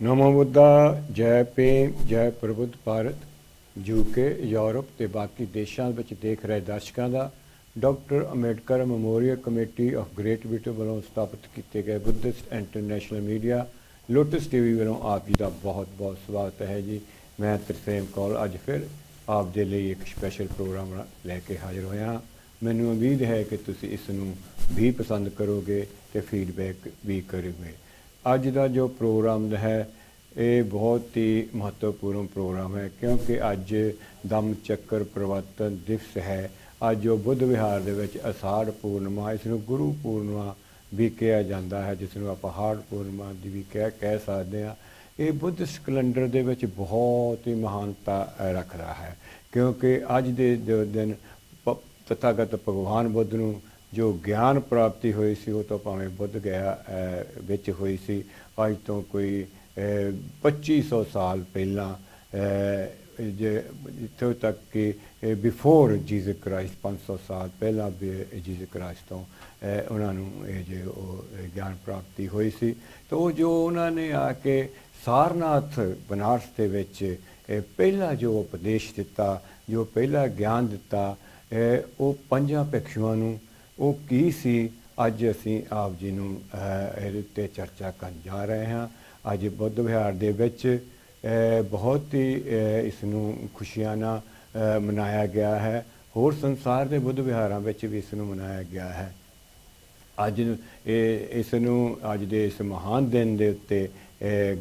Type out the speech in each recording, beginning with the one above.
नमो बुद्धा। जय भीम, जय प्रबुद्ध भारत। यूके, यूरोप ਤੇ ਬਾਕੀ ਦੇਸ਼ਾਂ ਵਿੱਚ ਦੇਖ ਰਹੇ ਦਰਸ਼ਕਾਂ ਦਾ doctor Ambedkar memorial committee of Great Britain ਵੱਲੋਂ ਸਥਾਪਿਤ ਕੀਤੇ ਗਏ Buddhist international media Lotus TV ਵੱਲੋਂ ਆਪ ਜੀ ਦਾ ਬਹੁਤ ਬਹੁਤ ਸਵਾਗਤ ਹੈ ਜੀ। ਮੈਂ ਤਰਸੇਮ ਕੌਲ ਅੱਜ ਫਿਰ ਆਪ ਦੇ ਲਈ ਇੱਕ ਸਪੈਸ਼ਲ ਪ੍ਰੋਗਰਾਮ ਲੈ ਕੇ ਹਾਜ਼ਰ ਹੋਇਆ ਹਾਂ। ਮੈਨੂੰ ਉਮੀਦ ਹੈ ਕਿ ਤੁਸੀਂ ਇਸ ਨੂੰ ਵੀ ਪਸੰਦ ਕਰੋਗੇ ਤੇ ਫੀਡਬੈਕ ਵੀ ਕਰੋਗੇ। ਅੱਜ ਦਾ ਜੋ ਪ੍ਰੋਗਰਾਮ ਹੈ ਇਹ ਬਹੁਤ ਹੀ ਮਹੱਤਵਪੂਰਨ ਪ੍ਰੋਗਰਾਮ ਹੈ ਕਿਉਂਕਿ ਅੱਜ ਦਮ ਚੱਕਰ ਪ੍ਰਵਰਤਨ ਦਿਵਸ ਹੈ। ਅੱਜ ਜੋ ਬੁੱਧ ਵਿਹਾਰ ਦੇ ਵਿੱਚ ਅਸ਼ਾੜ ਪੂਰਨਿਮਾ, ਇਸ ਨੂੰ ਗੁਰੂ ਪੂਰਨਿਮਾ ਵੀ ਕਿਹਾ ਜਾਂਦਾ ਹੈ, ਜਿਸ ਨੂੰ ਆਪਾਂ ਹਾੜ ਪੂਰਨਿਮਾ ਦੀ ਵੀ ਕਹਿ ਸਕਦੇ ਹਾਂ। ਇਹ ਬੁੱਧਿਸਟ ਕੈਲੰਡਰ ਦੇ ਵਿੱਚ ਬਹੁਤ ਹੀ ਮਹਾਨਤਾ ਰੱਖਦਾ ਹੈ ਕਿਉਂਕਿ ਅੱਜ ਦੇ ਜੋ ਦਿਨ ਤਥਾਗਤ ਭਗਵਾਨ ਬੁੱਧ ਨੂੰ ਜੋ ਗਿਆਨ ਪ੍ਰਾਪਤੀ ਹੋਈ ਸੀ ਉਹ ਤਾਂ ਭਾਵੇਂ ਬੁੱਧ ਗਿਆ ਵਿੱਚ ਹੋਈ ਸੀ, ਅੱਜ ਤੋਂ ਕੋਈ 2500 ਸਾਲ ਪਹਿਲਾਂ, ਇੱਥੋਂ ਤੱਕ ਕਿ ਬਿਫੋਰ ਜੀਸਸ ਕ੍ਰਾਈਸਟ 500 ਸਾਲ ਪਹਿਲਾਂ ਜੀਸਸ ਕ੍ਰਾਈਸਟ ਤੋਂ ਉਹਨਾਂ ਨੂੰ ਇਹ ਜੋ ਗਿਆਨ ਪ੍ਰਾਪਤੀ ਹੋਈ ਸੀ। ਤਾਂ ਉਹ ਜੋ ਉਹਨਾਂ ਨੇ ਆ ਕੇ ਸਾਰਨਾਥ ਬਨਾਰਸ ਦੇ ਵਿੱਚ ਪਹਿਲਾ ਜੋ ਉਪਦੇਸ਼ ਦਿੱਤਾ, ਜੋ ਪਹਿਲਾ ਗਿਆਨ ਦਿੱਤਾ, ਉਹ ਪੰਜਾਂ ਭਿਕਸ਼ੂਆਂ ਨੂੰ ਉਹ ਕੀ ਸੀ, ਅੱਜ ਅਸੀਂ ਆਪ ਜੀ ਨੂੰ ਇਹਦੇ ਉੱਤੇ ਚਰਚਾ ਕਰਨ ਜਾ ਰਹੇ ਹਾਂ। ਅੱਜ ਬੁੱਧ ਵਿਹਾਰ ਦੇ ਵਿੱਚ ਬਹੁਤ ਹੀ ਇਸ ਨੂੰ ਖੁਸ਼ੀਆਂ ਨਾਲ ਮਨਾਇਆ ਗਿਆ ਹੈ। ਹੋਰ ਸੰਸਾਰ ਦੇ ਬੁੱਧ ਵਿਹਾਰਾਂ ਵਿੱਚ ਵੀ ਇਸ ਨੂੰ ਮਨਾਇਆ ਗਿਆ ਹੈ। ਅੱਜ ਇਸ ਨੂੰ ਅੱਜ ਦੇ ਇਸ ਮਹਾਨ ਦਿਨ ਦੇ ਉੱਤੇ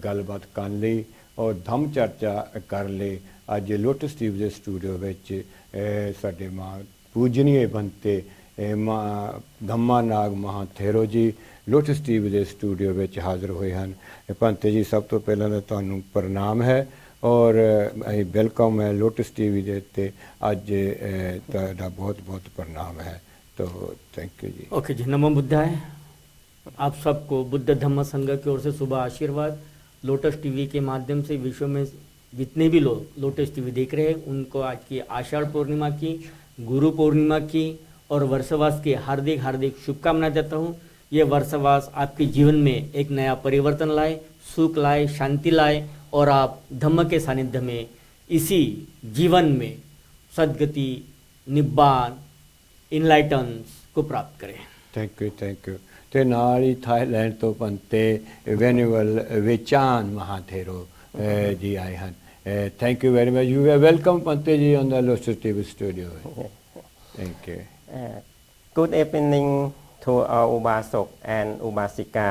ਗੱਲਬਾਤ ਕਰਨ ਲਈ ਔਰ ਧੰਮ ਚਰਚਾ ਕਰਨ ਲਈ ਅੱਜ ਲੋਟਸ ਟੀਵੀ ਦੇ ਸਟੂਡੀਓ ਵਿੱਚ ਸਾਡੇ ਮਾਂ ਪੂਜਨੀਏ ਬੰਤੇ ਧੰਮਾ ਨਾਗ ਮਹਾਥੇਰੋ ਜੀ ਲੋਟਸ ਟੀਵੀ ਦੇ ਸਟੂਡੀਓ ਵਿੱਚ ਹਾਜ਼ਰ ਹੋਏ ਹਨ। ਭੰਤੇ ਜੀ, ਸਭ ਤੋਂ ਪਹਿਲਾਂ ਤਾਂ ਤੁਹਾਨੂੰ ਪ੍ਰਣਾਮ ਹੈ ਔਰ ਵੈਲਕਮ है लोटस टीवी ਦੇ ਉੱਤੇ। ਅੱਜ ਤੁਹਾਡਾ बहुत बहुत प्रणाम है, तो थैंक यू जी। ओके जी, नमो बुद्धाय। आप सबको बुद्ध धम्म संघ की ओर से शुभ आशीर्वाद। लोटस टीवी के माध्यम से विश्व में जितने भी लोग लोटस टीवी देख रहे हैं उनको आज की आषाढ़ पूर्णिमा की, गुरु पूर्णिमा की और वर्षवास की हार्दिक हार्दिक शुभकामनाएं देता हूँ। ये वर्षवास आपके जीवन में एक नया परिवर्तन लाए, सुख लाए, शांति लाए और आप धम्म के सानिध्य में इसी जीवन में सद्गति, निब्बान, इनलाइटन्स को प्राप्त करें। Thank you, thank you. ਤੇ ਨਾਲ ਹੀ ਥਾਈਲੈਂਡ ਤੋਂ ਭੰਤੇ ਵੈਨੂਅਲ ਵਿਚਾਨ ਮਹਾਥੇਰੋ ਜੀ ਆਏ ਹਨ। Thank you very much. You are welcome Bhante ji on the Lotus TV studio. Thank you. Good evening to our Ubasok and Ubasika,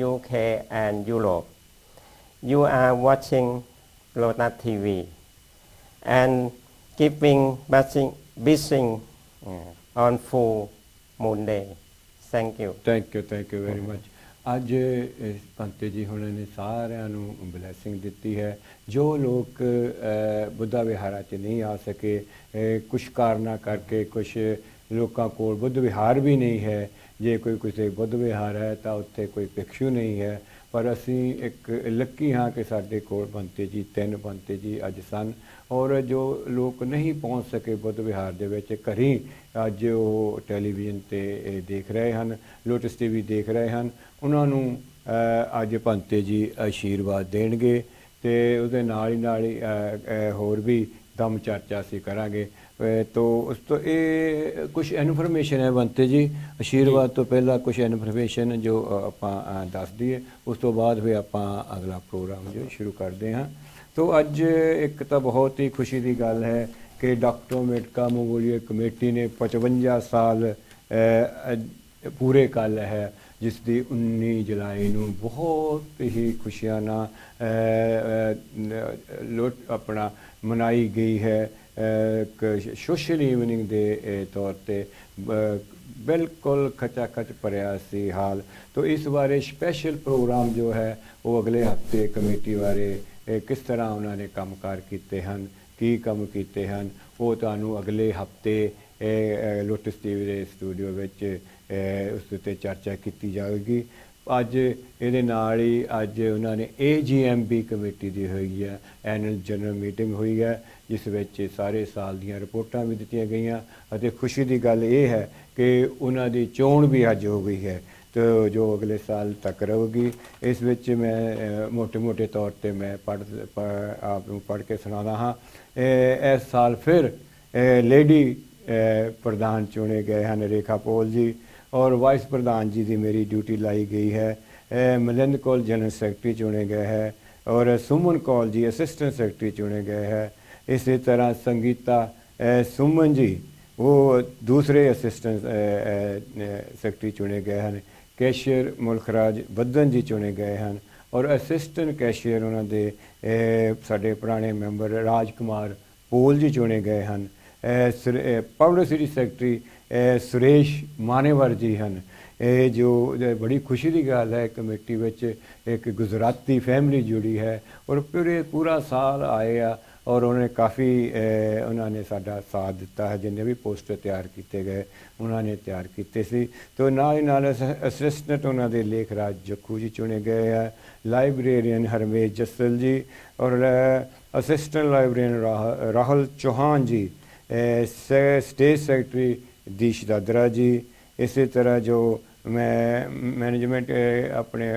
UK and Europe. You are watching Lotus TV and giving blessing on full moon day. Thank you. Thank you very much. ਅੱਜ ਭੰਤੇ ਜੀ ਹੁਣਾਂ ਨੇ ਸਾਰਿਆਂ ਨੂੰ blessing ਦਿੱਤੀ ਹੈ। ਜੋ ਲੋਕ ਬੁੱਧਾ ਵਿਹਾਰਾਂ 'ਚ ਨਹੀਂ ਆ ਸਕੇ, ਕੁਛ ਕਾਰਨਾਂ ਕਰਕੇ, ਕੁਛ ਲੋਕਾਂ ਕੋਲ ਬੁੱਧ ਵਿਹਾਰ ਵੀ ਨਹੀਂ ਹੈ। ਜੇ ਕੋਈ ਕਿਸੇ ਬੁੱਧ ਵਿਹਾਰ ਹੈ ਤਾਂ ਉੱਥੇ ਕੋਈ ਭਿਕਸ਼ੂ ਨਹੀਂ ਹੈ। ਪਰ ਅਸੀਂ ਇੱਕ ਲੱਕੀ ਹਾਂ ਕਿ ਸਾਡੇ ਕੋਲ ਭੰਤੇ ਜੀ, 3 ਭੰਤੇ ਜੀ ਅੱਜ ਸਨ ਔਰ ਜੋ ਲੋਕ ਨਹੀਂ ਪਹੁੰਚ ਸਕੇ ਬੁੱਧ ਵਿਹਾਰ ਦੇ ਵਿੱਚ, ਘਰੀ ਅੱਜ ਉਹ ਟੈਲੀਵਿਜ਼ਨ 'ਤੇ ਦੇਖ ਰਹੇ ਹਨ, ਲੋਟਸ ਟੀਵੀ ਦੇਖ ਰਹੇ ਹਨ, ਉਹਨਾਂ ਨੂੰ ਅੱਜ ਭੰਤੇ ਜੀ ਆਸ਼ੀਰਵਾਦ ਦੇਣਗੇ ਅਤੇ ਉਹਦੇ ਨਾਲ ਹੀ ਹੋਰ ਵੀ ਦਮ ਚਰਚਾ ਅਸੀਂ ਕਰਾਂਗੇ। तो उस तो ये कुछ इन्फॉर्मेशन है भंते जी, आशीर्वाद तो पहला कुछ इन्फॉर्मेशन जो आप दस दिए, उस तो बाद फिर आप अगला प्रोग्राम जो शुरू करते हैं। तो अज एक तो बहुत ही खुशी की गल है कि डॉक्टर अंबेडकर मैमोरियल कमेटी ने 55 साल पूरे कर लिया है, जिस दी 19 जुलाई ਨੂੰ बहुत ही खुशियां ना अपना मनाई गई है। सोशल इवनिंग के तौर पर बिल्कुल खचाखच भरिया सी हाल। तो इस बारे स्पैशल प्रोग्राम जो है वो अगले हफ्ते कमेटी बारे किस तरह उन्होंने कामकार किए हैं, की काम किए हैं, वो तुहानू अगले हफ्ते लोटस टीवी के स्टूडियो उस उत्ते चर्चा की जाएगी। अज ये अज उन्होंने AGMB कमेटी की हुई है, एनुअल जनरल मीटिंग हुई है, जिस विच सारे साल दी रिपोर्टां भी दित्तियां गईयां। खुशी की गल ये है कि उन्हों की चोण भी अज हो गई है। तो जो अगले साल तक रहेगी। इस विच मैं मोटे मोटे तौर पर मैं आप पढ़ के सुनाना हाँ। इस साल फिर लेडी प्रधान चुने गए हैं रेखा पॉल जी, और वाइस प्रधान जी की मेरी ड्यूटी लाई गई है। मिलिंद कौल जनरल सैकटरी चुने गए हैं, और सुमन कौल जी असिस्टेंट सैकटरी चुने गए हैं। इसी तरह संगीता सुमन जी वो दूसरे असिस्टेंट सैकटरी चुने गए हैं। कैशियर मुल्खराज बदन जी चुने गए हैं, और असिस्टेंट कैशियर उन्होंने साढ़े पुराने मैंबर राज कुमार पोल जी चुने गए हैं। पब्लिसिटी सैकटरी सुरेश मानेवर जी हैं। जो बड़ी खुशी की गल है, कमेटी में एक गुजराती फैमिली जुड़ी है, और पूरा साल आए आ, और उन्होंने काफ़ी उन्होंने साडा साथ दिता है। जिन्हें भी पोस्टर तैयार किए गए उन्होंने तैयार किए सी। तो नाल असिस्टेंट उन्होंने लेखराज जक्खू जी चुने गए हैं, लाइब्रेरियन हरमेश जसल जी, और असिस्टेंट लाइब्रेरियन राहुल चौहान जी, स्टेट सैकटरी दीश दादरा जी। इसी तरह जो मैं मैनेजमेंट अपने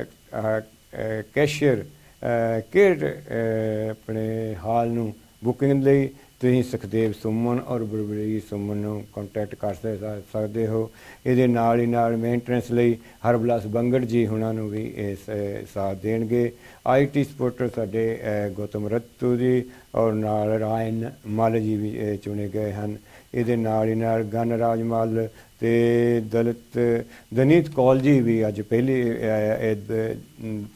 कैशियर केयर अपने हाल नूं बुकिंग लई तुसीं सुखदेव सुमन और बलबीर सुमन नूं कॉन्टैक्ट कर सकते हो। इहदे नाल ही नाल मेंटेनेंस लई हरबिलास बंगड़ जी हुणां नूं भी इस साथ देणगे। IT सपोर्टर साडे गौतम रत्तू जी और नाल रायन मल जी भी चुने गए हैं। इहदे नाल ही नाल गणराज मल ते दनीत कौल जी भी अज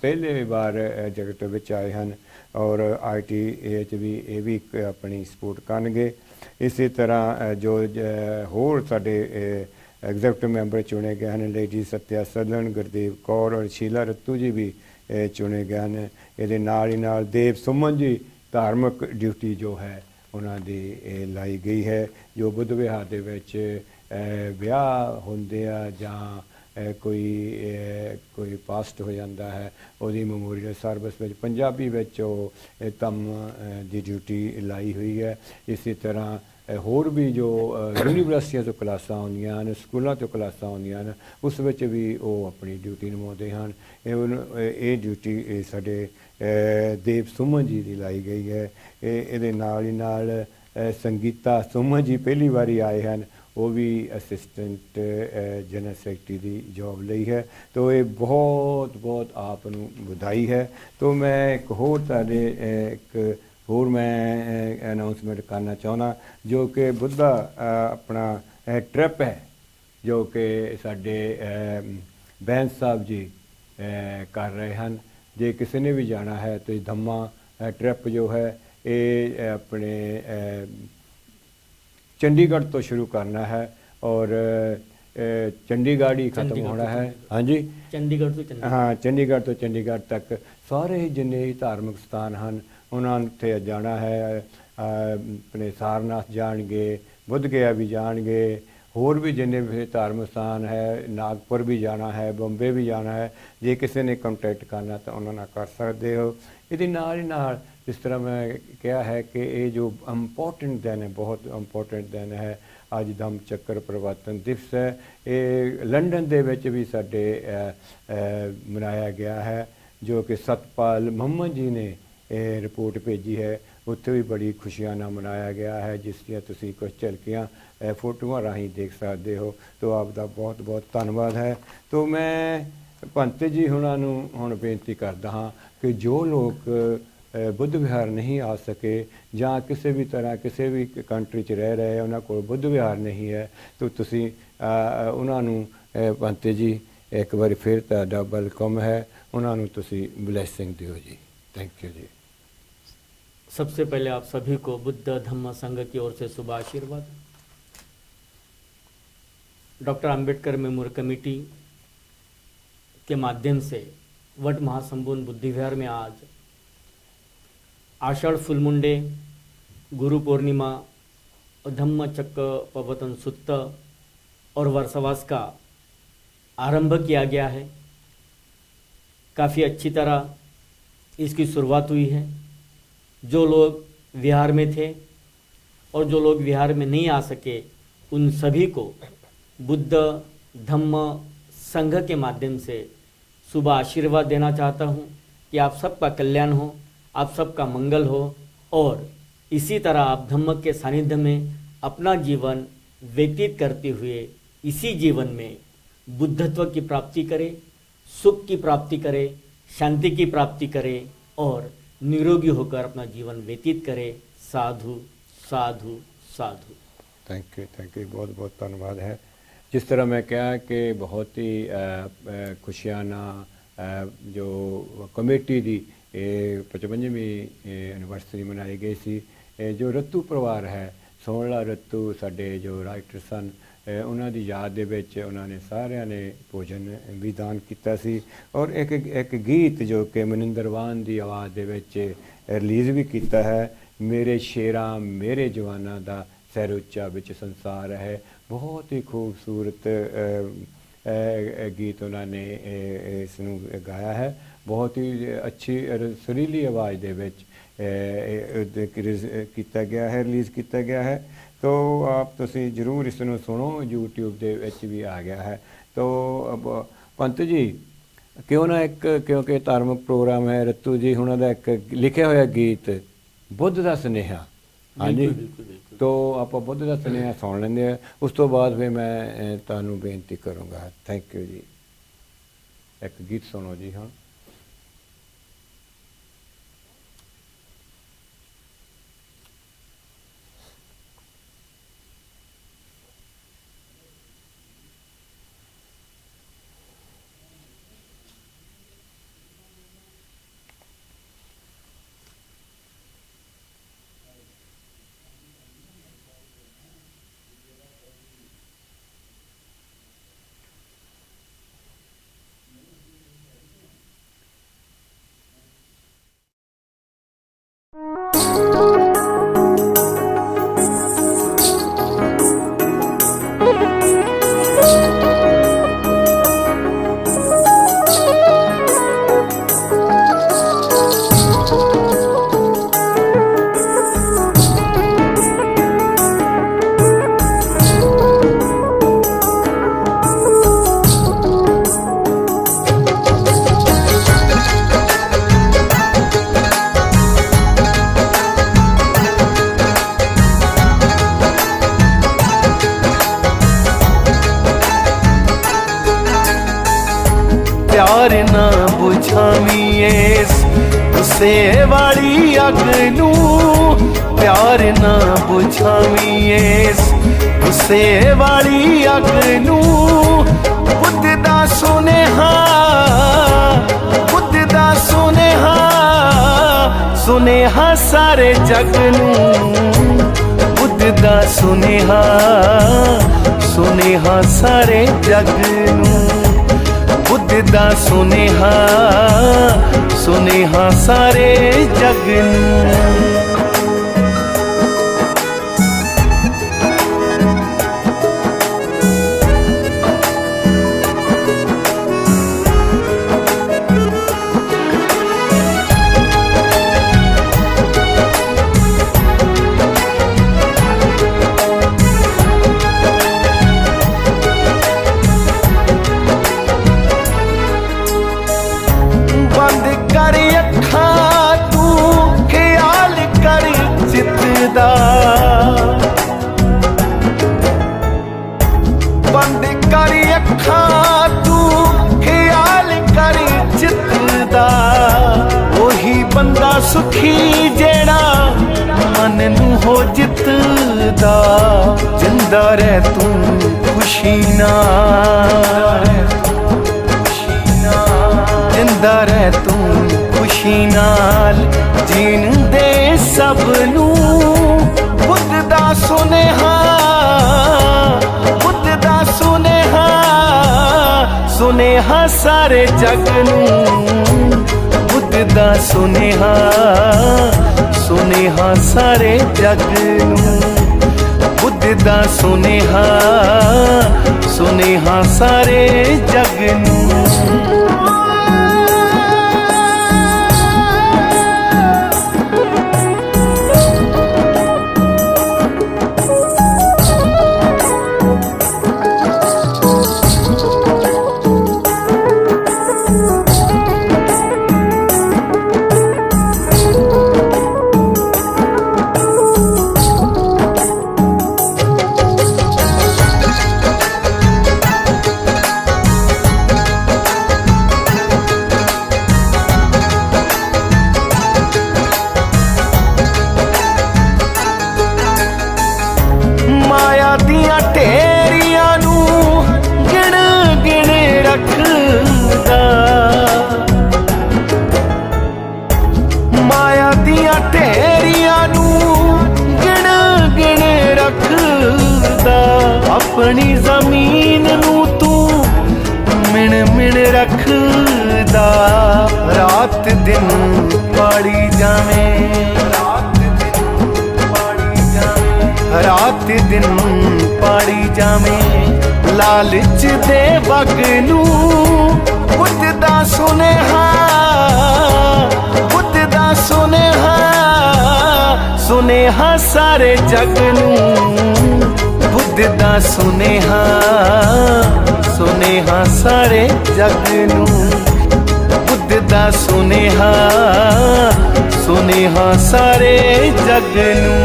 पहले बार जगत विच आए हैं, और IT भी ये भी अपनी सपोर्ट करनगे। इसी तरह जो होर साडे एग्जीक्यूटिव मैंबर चुने गए हैं, लेडी सत्या सदन, गुरदेव कौर और शीला रत्तू जी भी चुने गए हैं। ये नाल ही नाल देव सुमन जी धार्मिक ड्यूटी जो है उन्होंने लाई गई है। जो बुद्ध विहार दे विच विआह होंदे आ जां कोई पास्ट हो जाता है, उसकी memorial सर्विस में पंजाबी तम की ड्यूटी लाई हुई है। इसी तरह होर भी जो यूनिवर्सिटियों तो क्लासां आउंदियां हैं, स्कूलों तो क्लासां आउंदियां हैं, उस विच भी वो अपनी ड्यूटी निभाते हैं। ये ड्यूटी साडे देव सुमन जी की लाई गई है। ये नाल ही नाल संगीता सुमन जी पहली बारी आए हैं, वो भी असिस्टेंट जनरल सैकटरी की जॉब ली है। तो ये बहुत बहुत आप बधाई है। तो मैं एक होर तुहाडे एक होर मैं अनाउंसमेंट करना चाहना, जो कि बुद्धा अपना ट्रिप है जो कि साडे बैंस साहब जी कर रहे हैं। जे किसी ने भी जाना है तो धम्मा ट्रिप जो है ये अपने चंडीगढ़ तो शुरू करना है, और चंडीगढ़ ही ख़त्म होना है। हाँ जी, चंडीगढ़ तो चंडीगढ़, हाँ चंडीगढ़ तो चंडीगढ़ तक सारे ही जिन्ने भी धार्मिक स्थान हैं उन्होंने उत्थे जाना है। अपने सारनाथ जाएंगे, बुद्ध गया भी जाएंगे, होर भी जिन्ने भी धार्मिक स्थान है, नागपुर भी जाना है, बंबे भी जाना है। जे किसी ने कॉन्टैक्ट करना तो उन्होंने कर सकते हो। ये नाल ही नाल जिस तरह मैं कहा है कि ये जो इंपॉर्टेंट दिन है, बहुत इंपॉर्टेंट दिन है, अज धम्म चक्कर प्रवर्तन दिवस है। ये लंडन दे विच भी साडे मनाया गया है, जो कि सतपाल मोहम्मद जी ने रिपोर्ट भेजी है। उत्थे भी बड़ी खुशियां नाल मनाया गया है, जिसदियां तुसीं कुछ झलकियां फोटोआं राहीं देख सकते हो। तो आपका बहुत बहुत धन्यवाद है। तो मैं भंत जी हुणां नूं हुण बेनती करदा हाँ कि जो लोग बुद्ध विहार नहीं आ सके, ਜਾਂ ਕਿਸੇ भी तरह किसी भी कंट्री च रह रहे उन्होंने को बुद्ध विहार नहीं है, तो तुसी उन्होंने भंते जी एक बार फिर तुहाडा वेलकम है, उन्होंने तुसी ब्लैसिंग दियो जी। थैंक यू जी। सबसे पहले आप सभी को बुद्ध धम्म संघ की ओर से शुभ आशीर्वाद। डॉक्टर अंबेडकर मेमोरियल कमेटी के माध्यम से वट महासंपूर्ण बुद्ध विहार में आज आषाढ़ फुलमुंडे, गुरु पूर्णिमा, धम्म चक्र प्रवर्तन सूत्र और वर्षवास का आरंभ किया गया है। काफ़ी अच्छी तरह इसकी शुरुआत हुई है। जो लोग विहार में थे और जो लोग विहार में नहीं आ सके, उन सभी को बुद्ध धम्म संघ के माध्यम से सुबह आशीर्वाद देना चाहता हूँ कि आप सबका कल्याण हो, आप सबका मंगल हो और इसी तरह आप धम्म के सानिध्य में अपना जीवन व्यतीत करते हुए इसी जीवन में बुद्धत्व की प्राप्ति करें, सुख की प्राप्ति करें, शांति की प्राप्ति करें और निरोगी होकर अपना जीवन व्यतीत करें। साधु साधु साधु। थैंक यू, बहुत बहुत धन्यवाद है। जिस तरह मैं कहा कि बहुत ही खुशियाना जो कमेटी की 55ਵੀਂ ਐਨੀਵਰਸਰੀ ਮਨਾਈ ਗਈ ਸੀ। ਜੋ ਰੱਤੂ ਪਰਿਵਾਰ ਹੈ, ਸੋਹਣਲਾ ਰੱਤੂ ਸਾਡੇ ਜੋ ਰਾਈਟਰ ਸਨ, ਉਹਨਾਂ ਦੀ ਯਾਦ ਦੇ ਵਿੱਚ ਉਹਨਾਂ ਨੇ ਸਾਰਿਆਂ ਨੇ ਭੋਜਨ ਵੀ ਦਾਨ ਕੀਤਾ ਸੀ ਔਰ ਇੱਕ ਗੀਤ ਜੋ ਕਿ ਮਨਿੰਦਰ ਵਾਨ ਦੀ ਆਵਾਜ਼ ਦੇ ਵਿੱਚ ਰਿਲੀਜ਼ ਵੀ ਕੀਤਾ ਹੈ, ਮੇਰੇ ਸ਼ੇਰਾਂ ਮੇਰੇ ਜਵਾਨਾਂ ਦਾ ਸਹਿਰ ਉੱਚਾ ਵਿੱਚ ਸੰਸਾਰ ਹੈ। ਬਹੁਤ ਹੀ ਖੂਬਸੂਰਤ ਗੀਤ ਉਹਨਾਂ ਨੇ ਇਸ ਨੂੰ ਗਾਇਆ ਹੈ। ਬਹੁਤ ਹੀ ਅੱਛੀ ਸੁਰੀਲੀ ਆਵਾਜ਼ ਦੇ ਵਿੱਚ ਕੀਤਾ ਗਿਆ ਹੈ, ਰਿਲੀਜ਼ ਕੀਤਾ ਗਿਆ ਹੈ। ਤੋ ਆਪ ਤੁਸੀਂ ਜ਼ਰੂਰ ਇਸ ਨੂੰ ਸੁਣੋ, YouTube ਦੇ ਵਿੱਚ ਵੀ ਆ ਗਿਆ ਹੈ। ਤੋ ਪੰਤ ਜੀ ਕਿਉਂ ਨਾ ਇੱਕ, ਕਿਉਂਕਿ ਧਾਰਮਿਕ ਪ੍ਰੋਗਰਾਮ ਹੈ, ਰੱਤੂ ਜੀ ਉਹਨਾਂ ਦਾ ਇੱਕ ਲਿਖਿਆ ਹੋਇਆ ਗੀਤ ਬੁੱਧ ਦਾ ਸੁਨੇਹਾ, ਹਾਂਜੀ, ਤੋ ਆਪਾਂ ਬੁੱਧ ਦਾ ਸੁਨੇਹਾ ਸੁਣ ਲੈਂਦੇ ਹਾਂ। ਉਸ ਤੋਂ ਬਾਅਦ ਫਿਰ ਮੈਂ ਤੁਹਾਨੂੰ ਬੇਨਤੀ ਕਰੂੰਗਾ। ਥੈਂਕ ਯੂ ਜੀ। ਇੱਕ ਗੀਤ ਸੁਣੋ ਜੀ। ਹਾਂ, प्यार ना बुझावी इस गुस्से वाली अग नू, प्यार ना बुझावी इस गुस्से वाली अग नू। बुद्ध दा सुनेहा, बुद्ध दा सुनेहा, सुनेहा सारे जग नू। बुद्ध दा सुनेहा, सुनेहा सारे जग नू। बुद्ध दा सुनेहा, सुनेहा सारे जग नू। बंद कर अखां तू ख्याल कर चित्त दा, ओही बंदा सुखी जेड़ा मन नू हो जितदा। जिंदा रह तू खुशी नाल, जिंदा रह तू खुशी नाल, जीन दे सब नू। बुद्ध दा सुनेहा, बुद्ध दा सुनेहा, सुनेहा सारे जग नू। बुद्ध दा सुनेहा, सुनेहा सारे जग नू। बुद्ध दा सुनेहा, सुनेहा सारे जग नू। रखदा रात दिन पाड़ी जावें रात दिन पाड़ी जावें लालच दे वग नू बुद्ध दा सुनेहा बुद्ध दा सुनेहा सुनेहा सारे जग नू बुद्ध दा सुनेहा सुनेहा सारे जग नू बुद्ध दा सुनेहा सुनेहा सारे जग नू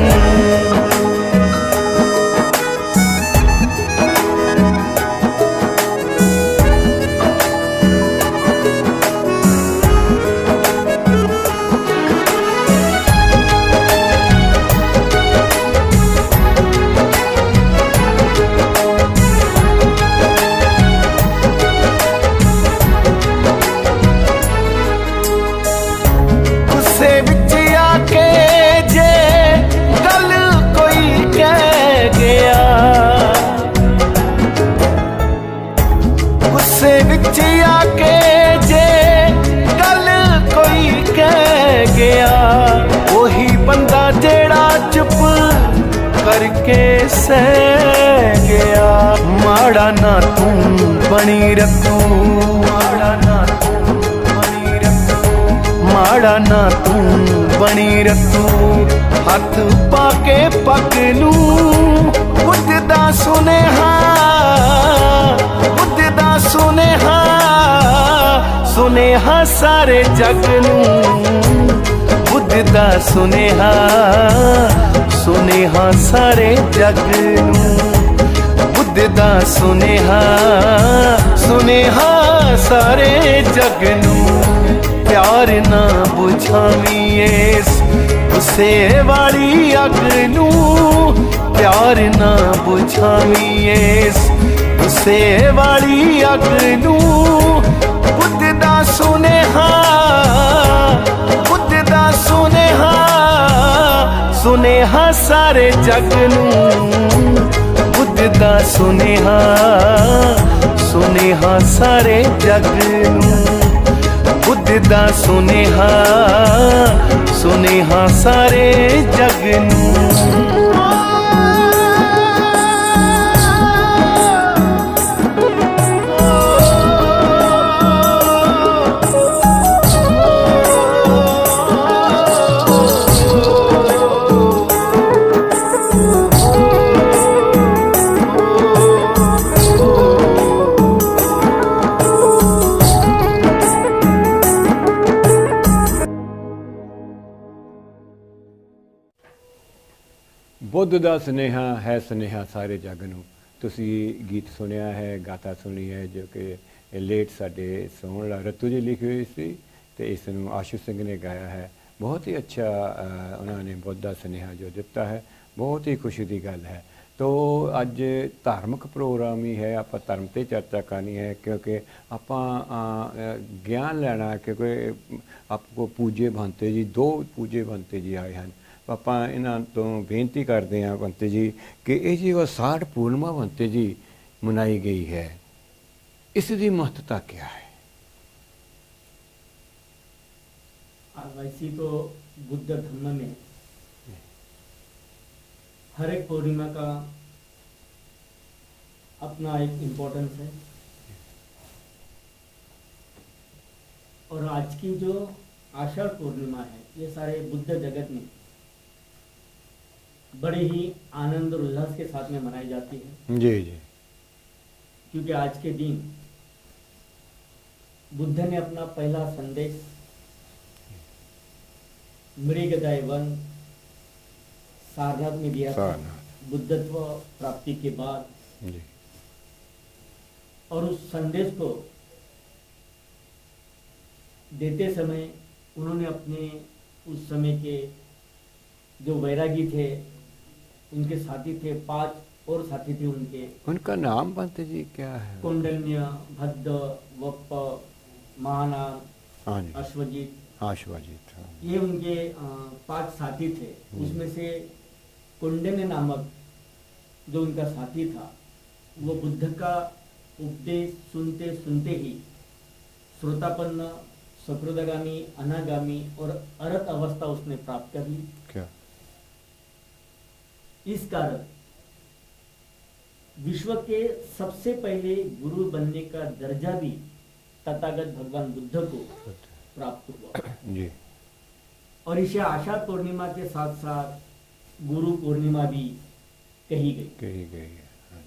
करके सह गया माड़ा ना तू बनी रखू माड़ा ना तू बनी रखू माड़ा ना तू बनी रखू हथ पाके पग नू बुद्ध दा सुनेहा बुद्ध दा सुनेहा सुनेहा सारे जग नू बुद्ध दा सुनेहा सुनेहा सारे जग नू बुद्ध दा सुनेहा सुनेहा सारे जग नू प्यार ना बुझावी इस गुस्से वाली अग नू प्यार ना बुझावी इस गुस्से वाली अग नू बुद्ध दा सुनेहा बुद्ध दा सुनेहा सुनेहा सारे जग नू बुद्ध दा सुनेहा सुनेहा सारे जग नू बुद्ध दा सुनेहा सुनेहा सारे जग नू बुद्ध दा स्नेहा है स्नेहा सारे जग नू तुसी गीत सुनिया है गाथा सुनी है जो कि लेट साडे सोहण ला रतू जी लिखी हुई सी ते इस नू आशू सिंह ने गाया है बहुत ही अच्छा उन्होंने बुद्ध दा स्नेहा जो दिता है बहुत ही खुशी की गल है। तो अज धार्मिक प्रोग्राम ही है आप धर्म ते चर्चा करनी है क्योंकि आप ज्ञान लेना क्योंकि आपको पूजे भंते जी दो पूजे भंते जी आए हैं ਆਪਾਂ ਇਹਨਾਂ ਤੋਂ ਬੇਨਤੀ ਕਰਦੇ ਹਾਂ ਬੰਤੇ ਜੀ ਕਿ ਇਹ ਜੀ ਵਸਾੜ ਪੂਰਨਿਮਾ ਬੰਤੇ ਜੀ ਮਨਾਈ ਗਈ ਹੈ ਇਸ ਦੀ महत्ता क्या है? वैसे तो बुद्ध धर्म में हर एक पूर्णिमा का अपना एक इम्पोर्टेंस है और आज की जो आषाढ़ पूर्णिमा है ये सारे बुद्ध जगत में बड़े ही आनंद और उल्लास के साथ में मनाई जाती है। जी जी क्योंकि आज के दिन बुद्ध ने अपना पहला संदेश मृगदय सारनाथ में दिया था बुद्धत्व प्राप्ति के बाद जी। और उस संदेश को देते समय उन्होंने अपने उस समय के जो वैरागी थे उनके साथी थे 5 और साथी थे उनका नाम बनते जी क्या है? कौंडन्य भद्द वप्प महानाम अश्वजीत ये उनके 5 साथी थे। उसमें से कौंडन्य नामक जो उनका साथी था वो बुद्ध का उपदेश सुनते सुनते ही श्रोतापन्न, सकृदगामी, अनागामी और अरत अवस्था उसने प्राप्त कर ली। क्या? इस कारण विश्व के सबसे पहले गुरु बनने का दर्जा भी तथागत भगवान बुद्ध को प्राप्त हुआ। जी। और इसे आषाढ़ पूर्णिमा के साथ साथ गुरु पूर्णिमा भी कही गई है। हाँ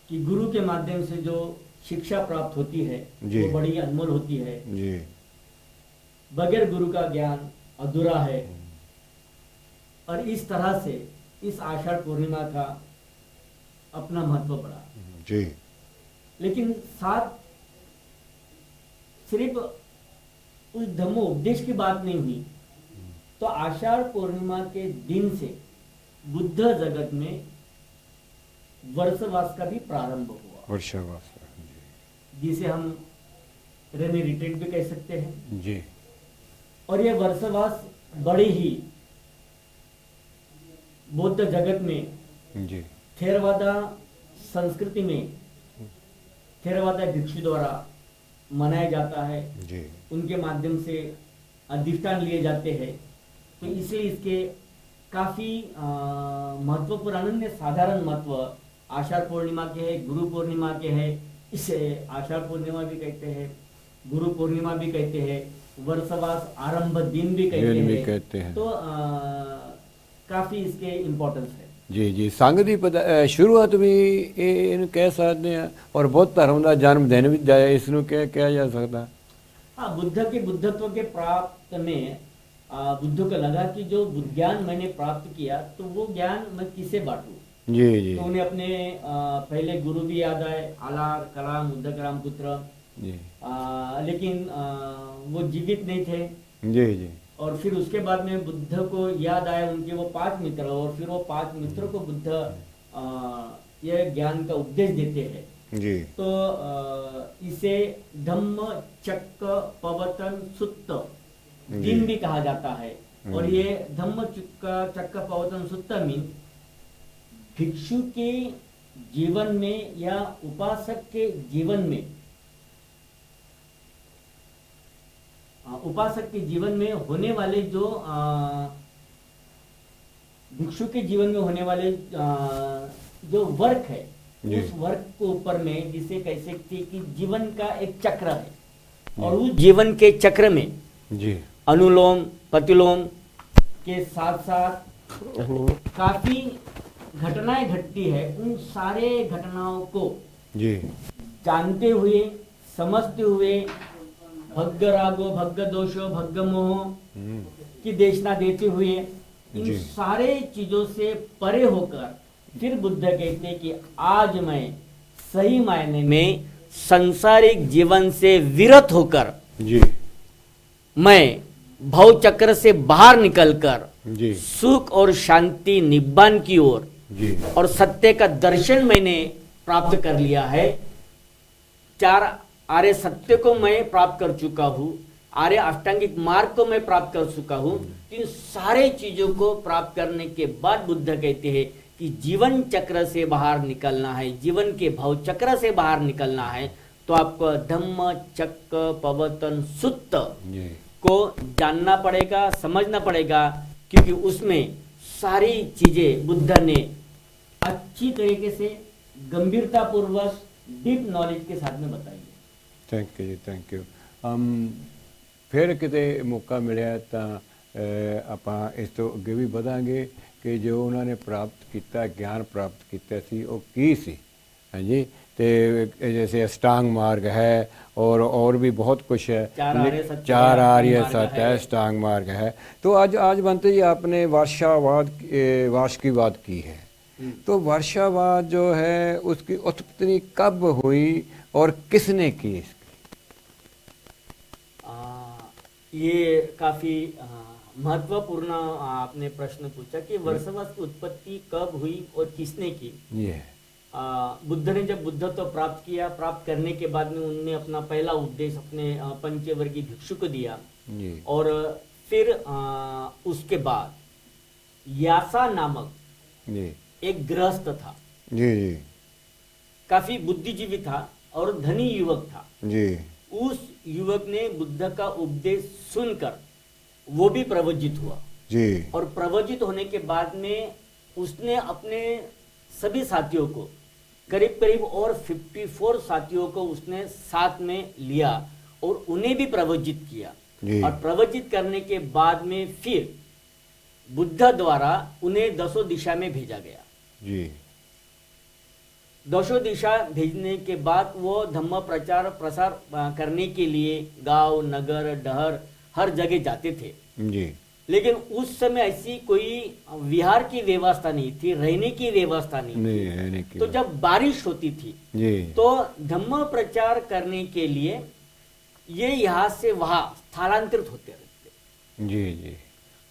कि गुरु के माध्यम से जो शिक्षा प्राप्त होती है जी। वो बड़ी अनमोल होती है। जी। बगैर गुरु का ज्ञान अधूरा है। और इस तरह से इस आषाढ़ पूर्णिमा का अपना महत्व बढ़ा। जी। लेकिन साथ सिर्फ उस धम्मो उपदेश की बात नहीं हुई, तो आषाढ़ पूर्णिमा के दिन से बुद्ध जगत में वर्षवास का भी प्रारंभ हुआ। वर्षवास, जिसे हम रेनी रिट्रीट भी कह सकते हैं। जी। और ये वर्षवास बड़ी ही बौद्ध जगत में जी। थेरवादा संस्कृति में थेरवादा भिक्षु द्वारा मनाया जाता है। जी। उनके माध्यम से अधिष्ठान लिए जाते हैं। तो इसलिए इसके काफी महत्वपूर्ण, अनन्य साधारण महत्व आषाढ़ पूर्णिमा के है, गुरु पूर्णिमा के है। इसे आषाढ़ पूर्णिमा भी कहते हैं, गुरु पूर्णिमा भी कहते हैं, वर्षवास आरंभ दिन भी कहते हैं। तो काफी इसके इम्पोर्टेंस है। जी जी। संघ की शुरुआत भी इन कह सकते हैं और बौद्ध धर्म का जन्मदिन भी इसनों कहा जा सकता। हाँ, बुद्ध के बुद्धत्व के प्राप्त में बुद्ध को लगा कि जो ज्ञान मैंने प्राप्त किया तो वो ज्ञान मैं किसे बांटूं। जी जी। तो उन्हें अपने पहले गुरु भी याद आए, आलार, कलाम, उद्दकराम पुत्र। जी। लेकिन वो जीवित नहीं थे। जी जी। और फिर उसके बाद में बुद्ध को याद आया उनके वो 5 मित्र, और फिर वो 5 मित्रों को बुद्ध ये ज्ञान का उपदेश देते हैं। जी। तो इसे धम्म चक्र पवतन सुत्त दिन भी कहा जाता है। और ये धम्म चक्र पवतन सुत्त मीन भिक्षु के जीवन में या उपासक के जीवन में, उपासक के जीवन में होने वाले जो भिक्षु के जीवन में होने वाले जो वर्क है, उस वर्क के ऊपर में जिसे कह सकते कि जीवन का एक चक्र है। और उस जीवन के चक्र में जी अनुलोम प्रतिलोम के साथ साथ काफी घटनाएं घटती है। उन सारे घटनाओं को जी जानते हुए, समझते हुए, भग्ग रागो, भग्ग दोषो, भग्ग मोह की देशना देते हुए, इन सारे चीजों से परे होकर फिर बुद्ध कहते कि आज मैं सही मायने में सांसारिक जीवन से विरत होकर जी मैं भव चक्र से बाहर निकलकर जी सुख और शांति निब्बान की ओर जी और सत्य का दर्शन मैंने प्राप्त कर लिया है। 4 आर्य सत्य को मैं प्राप्त कर चुका हूँ, आर्य अष्टांगिक मार्ग को मैं प्राप्त कर चुका हूँ। इन सारे चीजों को प्राप्त करने के बाद बुद्ध कहते हैं कि जीवन चक्र से बाहर निकलना है, जीवन के भव चक्र से बाहर निकलना है, तो आपको धम्म चक्र पवतन सुत्त को जानना पड़ेगा, समझना पड़ेगा, क्योंकि उसमें सारी चीजें बुद्ध ने अच्छी तरीके से गंभीरता पूर्वक डीप नॉलेज के साथ में बताई है। Thank you ji, thank you. फिर किते मौका मिले तो आप इस तो अगे भी बढ़ांगे कि जो उन्होंने प्राप्त किया, ज्ञान प्राप्त किया सी वो की सी। हाँ जी, तो जैसे अष्टांग मार्ग है और भी बहुत कुछ है, 4 आर्य सत्य है, अष्टांग मार्ग है। तो आज बनते ही आपने वार्षिकवाद की है, तो वर्षावाद जो है उसकी उत्पत्ति कब हुई और किसने की इसकी? ये काफी महत्वपूर्ण आपने प्रश्न पूछा कि वर्षवाद की उत्पत्ति कब हुई और किसने की। ये बुद्ध ने जब बुद्धत्व प्राप्त किया, प्राप्त करने के बाद में उनने अपना पहला उपदेश अपने पंचवर्गीय भिक्षु को दिया। और फिर उसके बाद यासा नामक एक गृहस्थ था जी, काफी बुद्धिजीवी था और धनी युवक था। जी। उस युवक ने बुद्ध का उपदेश सुनकर वो भी प्रवजित हुआ, जी और प्रवजित होने के बाद में उसने अपने सभी साथियों को, करीब करीब और 54 साथियों को उसने साथ में लिया और उन्हें भी प्रवजित किया। जी। और प्रवजित करने के बाद में फिर बुद्ध द्वारा उन्हें 10 दिशा में भेजा गया। जी 10 दिशा भेजने के बाद वो धम्म प्रचार प्रसार करने के लिए गांव, नगर, डहर हर जगह जाते थे। जी लेकिन उस समय ऐसी कोई विहार की व्यवस्था नहीं थी, रहने की व्यवस्था नहीं नहीं थी। है नहीं तो जब बारिश होती थी जी तो धम्म प्रचार करने के लिए ये यहाँ से वहां स्थलांतरित होते रहते। जी जी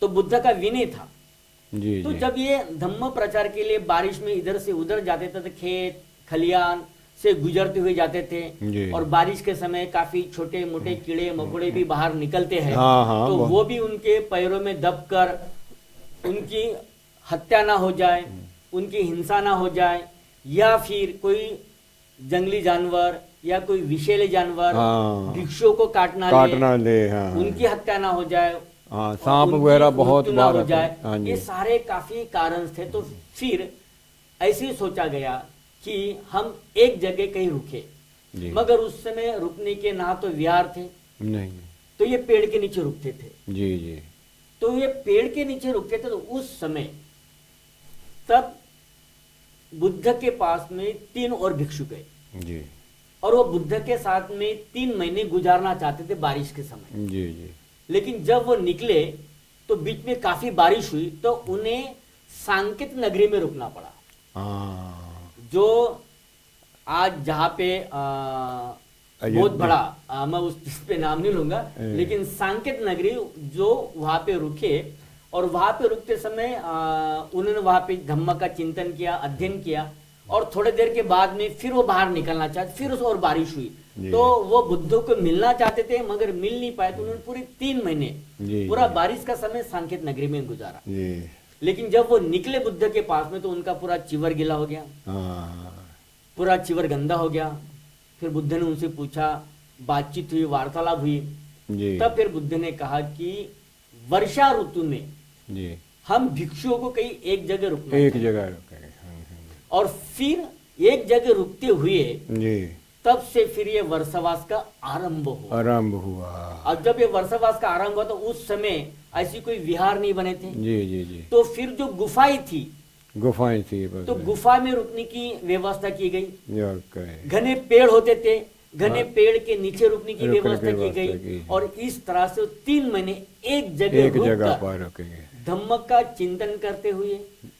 तो बुद्ध का विनय था। जी तो जी जब ये धम्म प्रचार के लिए बारिश में इधर से उधर जाते थे तो खेत खलियान से गुजरते हुए जाते जी। थे, और बारिश के समय काफी छोटे मोटे कीड़े मकोड़े भी बाहर निकलते हैं। हाँ, हाँ, तो वो भी उनके पैरों में दबकर उनकी हत्या ना हो जाए, उनकी हिंसा ना हो जाए, या फिर कोई जंगली जानवर या कोई विषैले जानवर हाँ। भिक्षुओं को काटना ले हाँ उनकी हत्या ना हो जाए, हाँ सांप उनकी वगैरह बहुत मृत्यु ना बार हो आते जाए। हैं। हाँ जी ये सारे काफी कारण थे। तो फिर ऐसे ही सोचा गया कि हम एक जगह कहीं रुके, जी मगर उस समय रुकने के ना तो विहार थे, नहीं तो ये पेड़ के नीचे रुकते थे। जी जी तो ये पेड़ के नीचे रुकते थे। तो उस समय तब बुद्ध के पास में 3 और भिक्षु गए, जी और वो बुद्ध के साथ में 3 महीने गुजारना चाहते थे बारिश के समय। जी जी लेकिन जब वो निकले तो बीच में काफी बारिश हुई, तो उन्हें सांकेत नगरी में रुकना पड़ा, हाँ जो आज जहाँ पे बहुत बड़ा मैं उस पे नाम नहीं लूंगा, लेकिन सांकेत नगरी जो वहां पे रुके, और वहां पे रुकते समय उन्होंने वहां पे धम्म का चिंतन किया, अध्ययन किया, और थोड़ी देर के बाद में फिर वो बाहर निकलना चाहते, फिर उस और बारिश हुई। तो वो बुद्ध को मिलना चाहते थे मगर मिल नहीं पाए। तो उन्होंने पूरे 3 महीने पूरा बारिश का समय सांकेत नगरी में गुजारा। जी लेकिन जब वो निकले बुद्ध के पास में तो उनका पूरा चिवर गीला हो गया, हाँ पूरा चिवर गंदा हो गया। फिर बुद्ध ने उनसे पूछा, बातचीत हुई, वार्तालाप हुई। जी तब फिर बुद्ध ने कहा कि वर्षा ऋतु में जी हम भिक्षुओं को कहीं एक जगह रुकना एक चाहिए। जगह रुके और फिर एक जगह रुकते हुए जी तब से फिर ये वर्षावास का आरंभ हुआ। आरंभ हुआ अब जब ये वर्षावास का आरंभ हुआ तो उस समय ऐसी कोई विहार नहीं बने थे। जी जी जी तो फिर जो गुफाएं थी, गुफाएं थी बस तो गुफा में रुकने की व्यवस्था की गई। और कहे घने पेड़ होते थे, घने पेड़ के नीचे रुकने की रुकने की व्यवस्था की व्यवस्था गई। की। और इस तरह से 3 महीने एक जगह रुककर पर रुकेंगे धम्म का चिंतन करते हुए,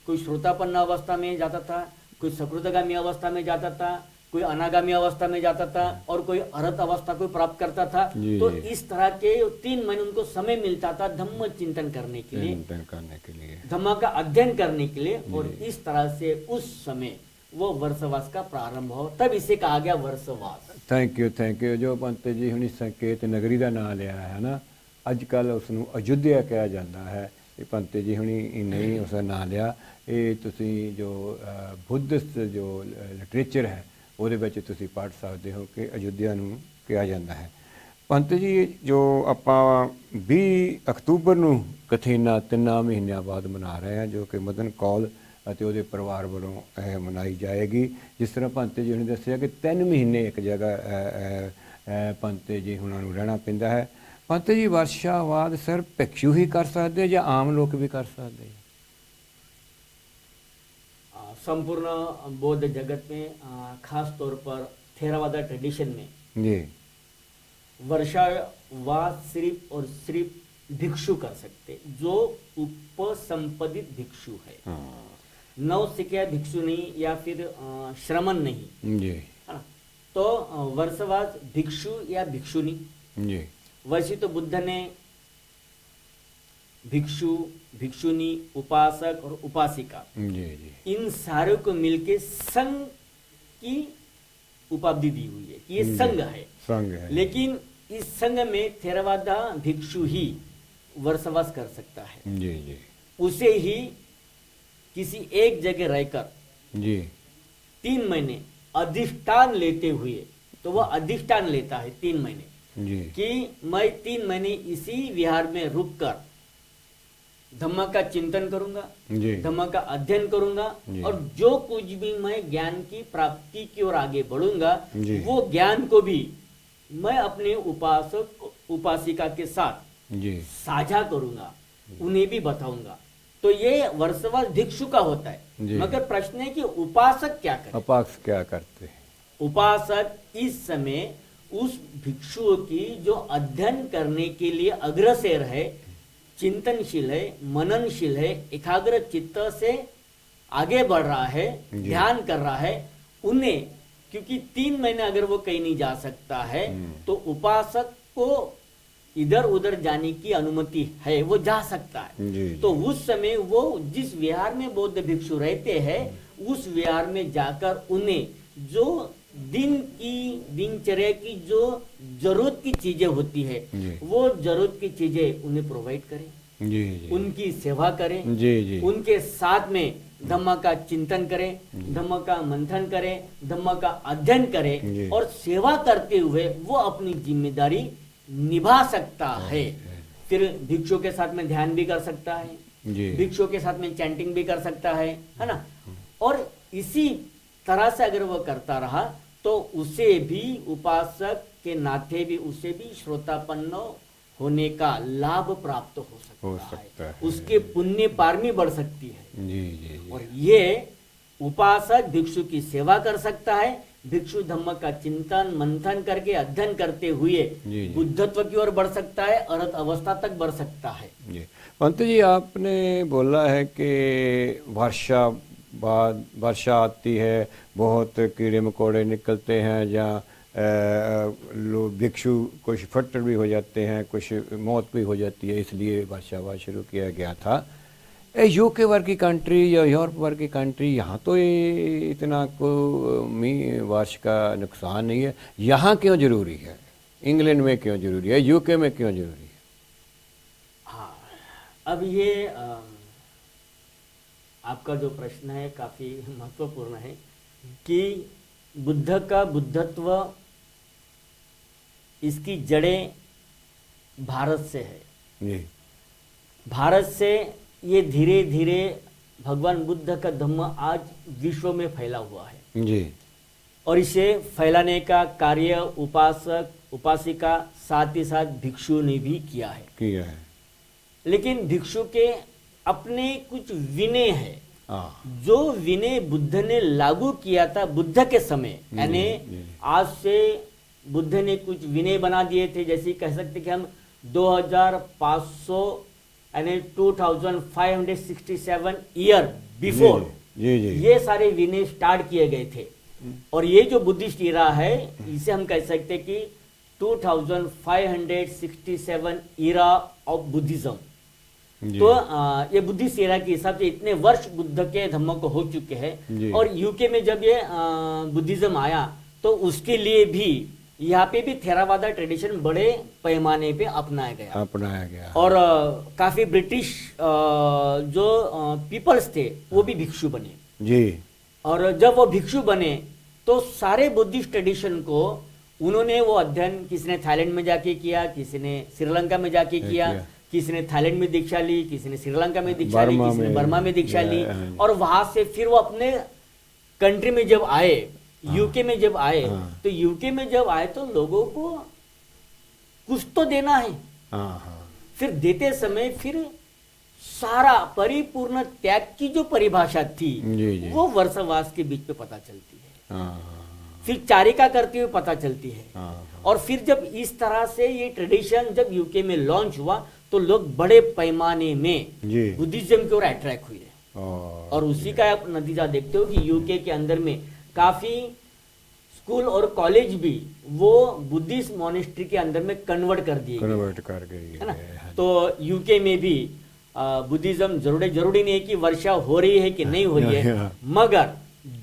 कोई श्रोतापन्न अवस्था में जाता था, कोई सकृतगामी अवस्था में जाता था, कोई अनागामी अवस्था में जाता था, और कोई अरहत अवस्था को प्राप्त करता था। जी, तो जी। इस तरह के 3 महीने उनको समय मिलता था धम्म चिंतन करने के लिए, चिंतन करने के लिए धम्म का अध्ययन करने के लिए। और इस तरह से उस समय वो वर्षवास का प्रारंभ हो, तब इसे कहा गया वर्षवास। थैंक यू जो पंत जी हुनी संकेत नगरी का नाम लिया है ना, अजकल उसनों अयोध्या कहा जाता है। ये पंत जी हुनी नहीं उसका नाम लिया। ये तुसी जो बुद्धिस्ट जो लिटरेचर है ਉਹਦੇ ਵਿੱਚ ਤੁਸੀਂ ਪੜ੍ਹ ਸਕਦੇ ਹੋ ਕਿ ਅਯੁੱਧਿਆ ਨੂੰ ਕਿਹਾ ਜਾਂਦਾ ਹੈ। ਪੰਤ ਜੀ ਜੋ ਆਪਾਂ 20 ਅਕਤੂਬਰ ਨੂੰ ਕਥੀਨਾ 3 ਮਹੀਨਿਆਂ ਬਾਅਦ ਮਨਾ ਰਹੇ ਹਾਂ, ਜੋ ਕਿ ਮਦਨ ਕੌਲ ਅਤੇ ਉਹਦੇ ਪਰਿਵਾਰ ਵੱਲੋਂ ਇਹ ਮਨਾਈ ਜਾਏਗੀ। ਜਿਸ ਤਰ੍ਹਾਂ ਪੰਤ ਜੀ ਨੇ ਦੱਸਿਆ ਕਿ 3 ਮਹੀਨੇ ਇੱਕ ਜਗ੍ਹਾ ਪੰਤ ਜੀ ਹੁਣਾਂ ਨੂੰ ਰਹਿਣਾ ਪੈਂਦਾ ਹੈ। ਪੰਤ ਜੀ ਵਰਸ਼ਾਵਾਦ ਸਿਰਫ ਭਿਕਸ਼ੂ ਹੀ ਕਰ ਸਕਦੇ ਜਾਂ ਆਮ ਲੋਕ ਵੀ ਕਰ ਸਕਦੇ? संपूर्ण बौद्ध जगत में खास तौर पर थेरावादा ट्रेडिशन में जी वर्षावास सिर्फ और सिर्फ भिक्षु कर सकते, जो उपसंपदित भिक्षु है। नवसिखिया भिक्षु नहीं या फिर श्रमण नहीं जी है ना। तो वर्षवास भिक्षु या भिक्षुनी। जी वैसे तो बुद्ध ने भिक्षु, भिक्षुनी, उपासक और उपासिका, जी जी इन सारों को मिलके संघ की उपाधि दी हुई है कि ये संघ है। संघ है। लेकिन इस संघ में थेरवादा भिक्षु ही वर्षवास कर सकता है। जी जी उसे ही किसी एक जगह रहकर जी 3 महीने अधिष्ठान लेते हुए, तो वह अधिष्ठान लेता है 3 महीने। जी कि मैं 3 महीने इसी विहार में रुककर धम्म का चिंतन करूंगा, जी धम्म का अध्ययन करूंगा जी। और जो कुछ भी मैं ज्ञान की प्राप्ति की ओर आगे बढ़ूंगा जी। वो ज्ञान को भी मैं अपने उपासक उपासिका के साथ जी साझा करूंगा, उन्हें भी बताऊंगा। तो ये वर्षवास भिक्षु का होता जी। है। मगर प्रश्न है कि उपासक क्या करे? अपाक्ष क्या करते हैं? उपासक इस समय उस भिक्षुओं की जो अध्ययन करने के लिए अग्रसर है, चिंतनशील है, मननशील है, एकाग्र चित्त से आगे बढ़ रहा है, जी। ध्यान कर रहा है, उन्हें, क्योंकि 3 महीने अगर वो कहीं नहीं जा सकता है तो उपासक को इधर उधर जाने की अनुमति है, वो जा सकता है। जी तो उस समय वो जिस विहार में बौद्ध भिक्षु रहते हैं उस विहार में जाकर उन्हें जो दिन की दिनचर्या की जो जरूरत की चीजें होती है जी। वो जरूरत की चीजें उन्हें प्रोवाइड करें, जी जी उनकी सेवा करें, जी जी उनके साथ में धम्म का चिंतन करें, धम्म का मंथन करें, धम्म का अध्ययन जी। करें और सेवा करते हुए वो अपनी जिम्मेदारी निभा सकता है। फिर भिक्षु के साथ में ध्यान भी कर सकता है, जी भिक्षु के साथ में चैंटिंग भी कर सकता है ना। और इसी तरह से अगर वह करता रहा तो उसे भी उपासक के नाते भी उसे भी श्रोतापन्न होने का लाभ प्राप्त हो सकता है। उसके पुण्य पारमी बढ़ सकती है। जी जी जी और ये उपासक भिक्षु की सेवा कर सकता है, भिक्षु धम्म का चिंतन मंथन करके अध्ययन करते हुए जी। बुद्धत्व की ओर बढ़ सकता है, अरहत अवस्था तक बढ़ सकता है। जी पंत जी, आपने बोला है कि वर्षा आती है, बहुत कीड़े मकोड़े निकलते हैं, जहाँ लोग भिक्षु कुछ फट्टर भी हो जाते हैं, कुछ मौत भी हो जाती है, इसलिए वर्षावास शुरू किया गया था। यूके वर्ग की कंट्री या यूरोप वर्ग की कंट्री, यहाँ तो ये इतना को वर्ष का नुकसान नहीं है, यहाँ क्यों जरूरी है? इंग्लैंड में क्यों जरूरी है? यूके में क्यों जरूरी है? हाँ, अब ये आपका जो प्रश्न है काफी महत्वपूर्ण है कि बुद्ध का बुद्धत्व, इसकी जड़ें भारत से है। जी भारत से ये धीरे धीरे भगवान बुद्ध का धम्म आज विश्व में फैला हुआ है जी और इसे फैलाने का कार्य उपासक उपासिका साथ ही साथ भिक्षु ने भी किया है। लेकिन भिक्षु के अपने कुछ विनय है, जो विनय बुद्ध ने लागू किया था बुद्ध के समय, यानी आज से बुद्ध ने कुछ विनय बना दिए थे, जैसे कह सकते कि हम 2500 यानी 2567 ईयर बिफोर ये सारे विनय स्टार्ट किए गए थे। और ये जो बुद्धिस्ट इरा है इसे हम कह सकते हैं कि 2567 इरा ऑफ बुद्धिज्म। तो ये बुद्धिस्ट इरा के हिसाब से इतने वर्ष बुद्ध के धम्म को हो चुके हैं। और यूके में जब ये बुद्धिज्म आया तो उसके लिए भी यहाँ पे भी थेरावादा ट्रेडिशन बड़े पैमाने पे अपनाया गया और काफी ब्रिटिश जो पीपल्स थे वो भी भिक्षु बने जी। और जब वो भिक्षु बने तो सारे बुद्धिस्ट ट्रेडिशन को उन्होंने वो अध्ययन, किसी ने थाईलैंड में जाके किया, किसी ने श्रीलंका में जाके किया, किसी ने थाईलैंड में दीक्षा ली, किसी ने श्रीलंका में दीक्षा ली, किसी ने बर्मा में दीक्षा ली। और वहां से फिर वो अपने कंट्री में जब आए, यूके में जब आए, तो यूके में जब आए तो लोगों को कुछ तो देना है। फिर देते समय फिर सारा परिपूर्ण त्याग की जो परिभाषा थी वो वर्षवास के बीच में पता चलती है। फिर चारिका करते हुए पता चलती है। और फिर जब इस तरह से ये ट्रेडिशन जब यूके में लॉन्च हुआ तो लोग बड़े पैमाने में बुद्धिज्म की ओर अट्रैक्ट हुए। और उसी का आप नतीजा देखते हो कि यूके के अंदर में काफी स्कूल और कॉलेज भी वो बुद्धिस्ट मॉनेस्ट्री के अंदर में कन्वर्ट कर गई है ना। तो यूके में भी बुद्धिज्म जरूरी नहीं है कि वर्षा हो रही है कि नहीं हो रही है, मगर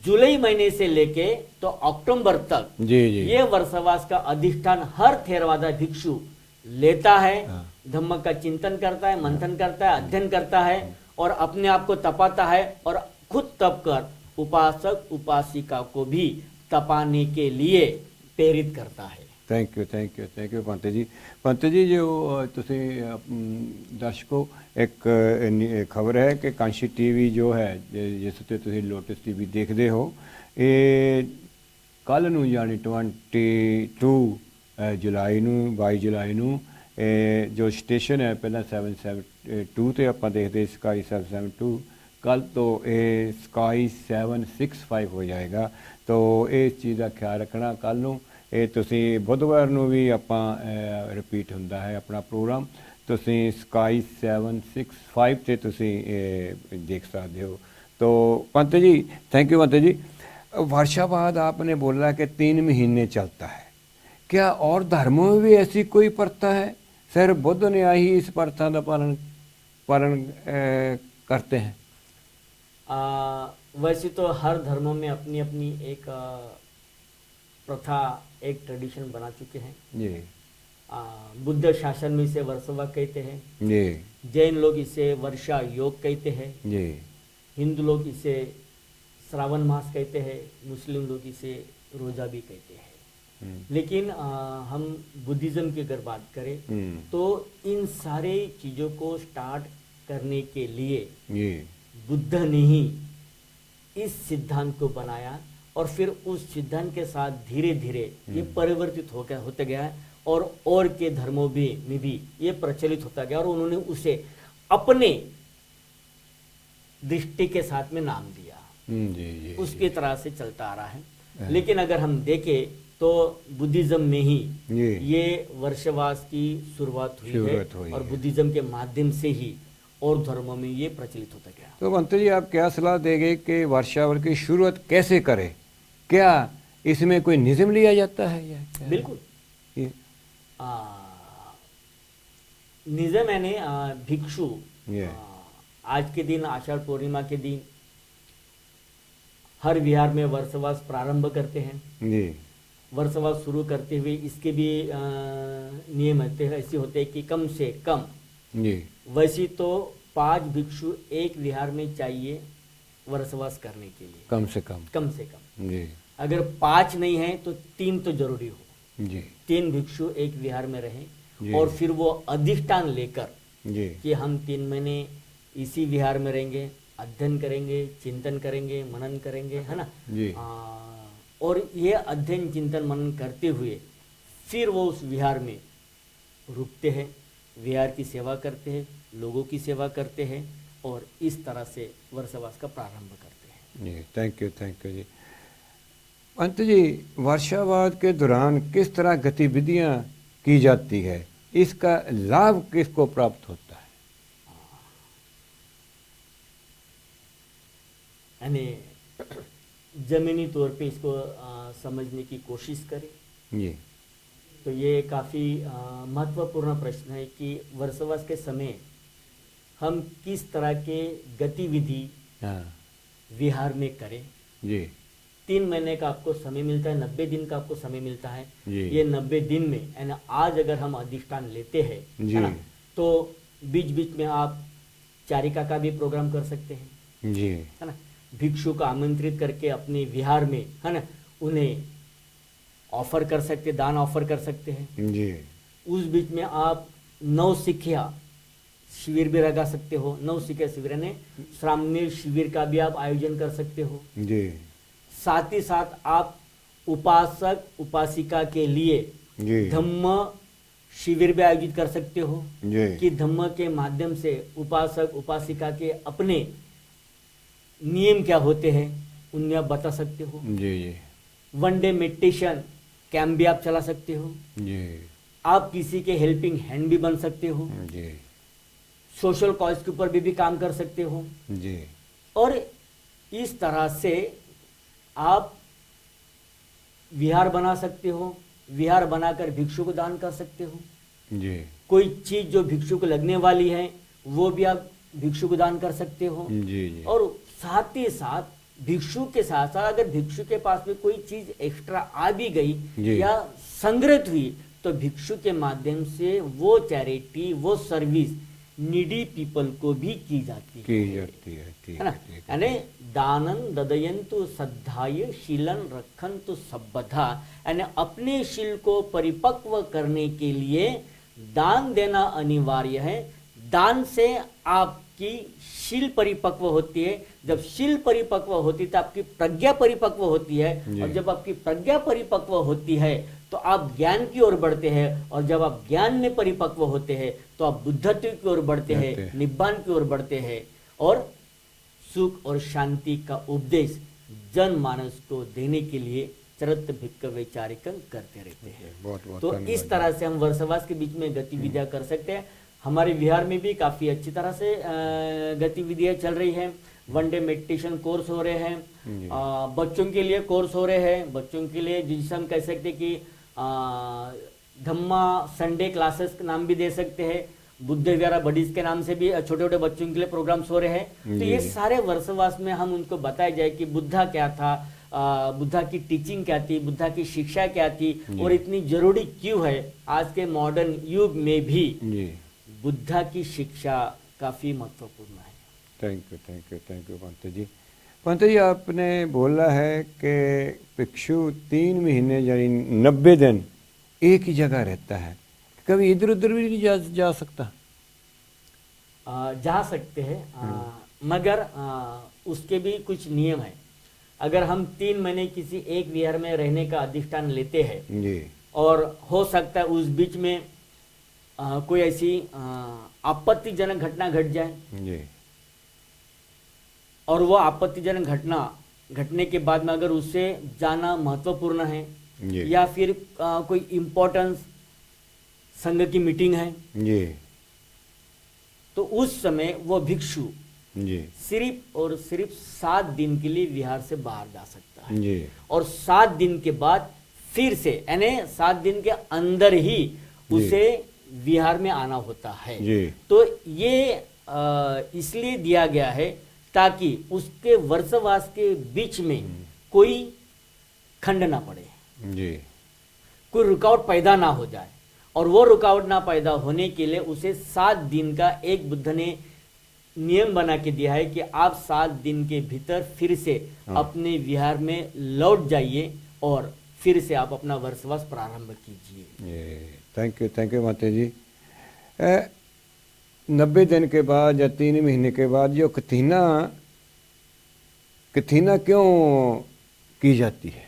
जुलाई महीने से लेके तो अक्टूबर तक ये वर्षवास का अधिष्ठान हर थेरवादा भिक्षु लेता है, धम्म का चिंतन करता है, मंथन करता है, अध्ययन करता है और अपने आप को तपाता है और खुद तप कर उपासक उपासिका को भी तपाने के लिए प्रेरित करता है। ਥੈਂਕ ਯੂ ਪੰਤ ਜੀ ਜੋ ਤੁਸੀਂ ਦਰਸ਼ਕੋ ਇੱਕ ਖਬਰ ਹੈ ਕਿ ਕਾਂਸ਼ੀ ਟੀਵੀ ਜੋ ਹੈ ਜਿਸ ਤੇ ਤੁਸੀਂ ਲੋਟਸ ਟੀਵੀ ਦੇਖਦੇ ਹੋ ਇਹ ਕੱਲ ਨੂੰ ਯਾਨੀ 22 ਜੁਲਾਈ ਨੂੰ 22 ਜੁਲਾਈ ਨੂੰ ਜੋ ਸਟੇਸ਼ਨ ਹੈ ਪਹਿਲਾਂ 772 ਤੇ ਆਪਾਂ ਦੇਖਦੇ ਸਕਾਈ 772 ਕੱਲ ਤੋਂ ਇਹ ਸਕਾਈ 765 ਹੋ ਜਾਏਗਾ। तो इस चीज़ का ख्याल रखना। कल नूं ਇਹ ਤੁਸੀਂ ਬੁੱਧਵਾਰ ਨੂੰ ਵੀ ਆਪਾਂ ਰਿਪੀਟ ਹੁੰਦਾ ਹੈ ਆਪਣਾ ਪ੍ਰੋਗਰਾਮ, ਤੁਸੀਂ ਸਕਾਈ 765 ਤੇ ਤੁਸੀਂ देख सकते हो। तो पंत जी थैंक यू। पंत जी वर्षावाद आपने बोला कि 3 महीने चलता है, क्या और धर्मों में भी ऐसी कोई प्रथा है? सिर्फ बुद्ध ने ही इस प्रथा का पालन करते हैं? वैसे तो हर धर्मों में अपनी अपनी एक प्रथा एक ट्रेडिशन बना चुके हैं जी। बुद्ध शासन में इसे वर्षवा कहते हैं जी। जैन लोग इसे वर्षा योग कहते हैं जी। हिंदू लोग इसे श्रावण मास कहते हैं, मुस्लिम लोग इसे रोजा भी कहते हैं। लेकिन हम बुद्धिज्म की अगर बात करें तो इन सारे चीज़ों को स्टार्ट करने के लिए बुद्ध ने ही इस सिद्धांत को बनाया और फिर उस सिद्धांत के साथ धीरे धीरे ये परिवर्तित होते गया और के धर्मों में भी ये प्रचलित होता गया और उन्होंने उसे अपने दृष्टि के साथ में नाम दिया। जी, उसकी तरह से चलता आ रहा है। लेकिन अगर हम देखें तो बुद्धिज्म में ही ये वर्षवास की शुरुआत हुई है और बुद्धिज्म के माध्यम से ही और धर्मों में ये प्रचलित होता गया। तो पंत जी आप क्या सलाह देंगे कि वर्षावल की शुरुआत कैसे करें? क्या इसमें कोई निज़म लिया जाता है या क्या? बिल्कुल निज़म यानी भिक्षु आज के दिन आषाढ़ पूर्णिमा के दिन हर विहार में वर्षवास प्रारंभ करते हैं जी। वर्षवास शुरू करते हुए इसके भी नियम ऐसे होते हैं कि कम से कम जी वैसे तो 5 भिक्षु एक विहार में चाहिए वर्षवास करने के लिए, कम से कम जी। अगर 5 नहीं है तो 3 तो जरूरी हो जी। 3 भिक्षु एक विहार में रहें और फिर वो अधिष्ठान लेकर जी कि हम 3 महीने इसी विहार में रहेंगे, अध्ययन करेंगे, चिंतन करेंगे, मनन करेंगे, है ना जी। और ये अध्ययन चिंतन मनन करते हुए फिर वो उस विहार में रुकते हैं, विहार की सेवा करते हैं, लोगों की सेवा करते हैं और इस तरह से वर्षवास का प्रारंभ करते हैं। जी थैंक यू जी। पंत जी वर्षावाद के दौरान किस तरह गतिविधियां की जाती है, इसका लाभ किसको प्राप्त होता है? यानी जमीनी तौर पे इसको समझने की कोशिश करें जी तो ये काफ़ी महत्वपूर्ण प्रश्न है कि वर्षवास के समय हम किस तरह के गतिविधि विहार में करें जी। 3 महीने का आपको समय मिलता है, 90 दिन का आपको समय मिलता है। ये 90 दिन में यानी आज अगर हम अधिष्ठान लेते हैं है ना, तो बीच बीच में आप चारिका का भी प्रोग्राम कर सकते हैं जी, है ना, भिक्षु को आमंत्रित करके अपने विहार में है ना उन्हें ऑफर कर सकते, दान ऑफर कर सकते हैं जी। उस बीच में आप नवशिखिया शिविर भी लगा सकते हो। नवशिखिया शिविर ने श्रावणी शिविर का भी आप आयोजन कर सकते हो जी। साथ ही साथ आप उपासक उपासिका के लिए धम्म शिविर भी आयोजित कर सकते हो कि धम्म के माध्यम से उपासक उपासिका के अपने नियम क्या होते हैं उन्हें आप बता सकते हो जी। 1 डे मेडिटेशन कैंप भी आप चला सकते हो जी। आप किसी के हेल्पिंग हैंड भी बन सकते हो जी। सोशल कॉज के ऊपर भी काम कर सकते हो जी। और इस तरह से आप विहार बना सकते हो, विहार बनाकर भिक्षु को दान कर सकते हो जी। कोई चीज जो भिक्षु को लगने वाली है वो भी आप भिक्षु को दान कर सकते हो जी जी। और साथ ही साथ भिक्षु के साथ साथ अगर भिक्षु के पास में कोई चीज एक्स्ट्रा आ भी गई या संग्रहित हुई तो भिक्षु के माध्यम से वो चैरिटी वो सर्विस नीडी पीपल को भी की जाती है, ठीक है ना। ठीक है। यानी दानन ददयंतु सद्धाय शीलन रखन्तु सब्बधा, यानी अपने शील को परिपक्व करने के लिए दान देना अनिवार्य है। दान से आपकी शील परिपक्व होती है, जब शील परिपक्व होती है तो आपकी प्रज्ञा परिपक्व होती है, और जब आपकी प्रज्ञा परिपक्व होती है तो आप ज्ञान की ओर बढ़ते हैं, और जब आप ज्ञान में परिपक्व होते हैं तो आप बुद्धत्व की ओर बढ़ते हैं, निब्बान की ओर बढ़ते हैं, और सुख और शांति का उपदेश जनमानस को देने के लिए चरत भिक्खवे चारिकन करते रहते हैं। बहुत बहुत तो इस तरह से हम वर्षवास के बीच में गतिविधियां कर सकते हैं। हमारे बिहार में भी काफ़ी अच्छी तरह से गतिविधियां चल रही हैं। वन डे मेडिटेशन कोर्स हो रहे हैं, बच्चों के लिए कोर्स हो रहे हैं, बच्चों के लिए जिसे हम कह सकते हैं कि धम्मा संडे क्लासेस का नाम भी दे सकते हैं, बुद्ध विहारा बडीज के नाम से भी छोटे छोटे बच्चों के लिए प्रोग्राम्स हो रहे हैं। तो ये सारे वर्षवास में हम उनको बताया जाए कि बुद्धा क्या था, बुद्धा की टीचिंग क्या थी, बुद्धा की शिक्षा क्या थी, और इतनी जरूरी क्यों है। आज के मॉडर्न युग में भी बुद्धा की शिक्षा काफी महत्वपूर्ण है। थैंक यू पंत जी आपने बोला है कि भिक्षु 3 महीने यानी 90 दिन एक ही जगह रहता है, कभी इधर उधर भी नहीं जा सकता? जा सकते हैं, मगर उसके भी कुछ नियम है। अगर हम 3 महीने किसी एक विहार में रहने का अधिष्ठान लेते हैं और हो सकता है उस बीच में कोई ऐसी आपत्तिजनक घटना घट जाए, और वो आपत्तिजनक घटना घटने के बाद में अगर उससे जाना महत्वपूर्ण है, या फिर कोई इम्पोर्टेंस संघ की मीटिंग है, तो उस समय वो भिक्षु सिर्फ और सिर्फ 7 दिन के लिए विहार से बाहर जा सकता है, और 7 दिन के बाद फिर से, यानी 7 दिन के अंदर ही उसे विहार में आना होता है। तो ये इसलिए दिया गया है ताकि उसके वर्षवास के बीच में कोई खंड ना पड़े, कोई रुकावट पैदा ना हो जाए, और वो रुकावट ना पैदा होने के लिए उसे 7 दिन का एक बुद्ध ने नियम बना के दिया है कि आप 7 दिन के भीतर फिर से अपने विहार में लौट जाइए और फिर से आप अपना वर्षवास प्रारंभ कीजिए। थैंक यू माता जी। 90 दिन के बाद या 3 महीने के बाद जो कथीना क्यों की जाती है?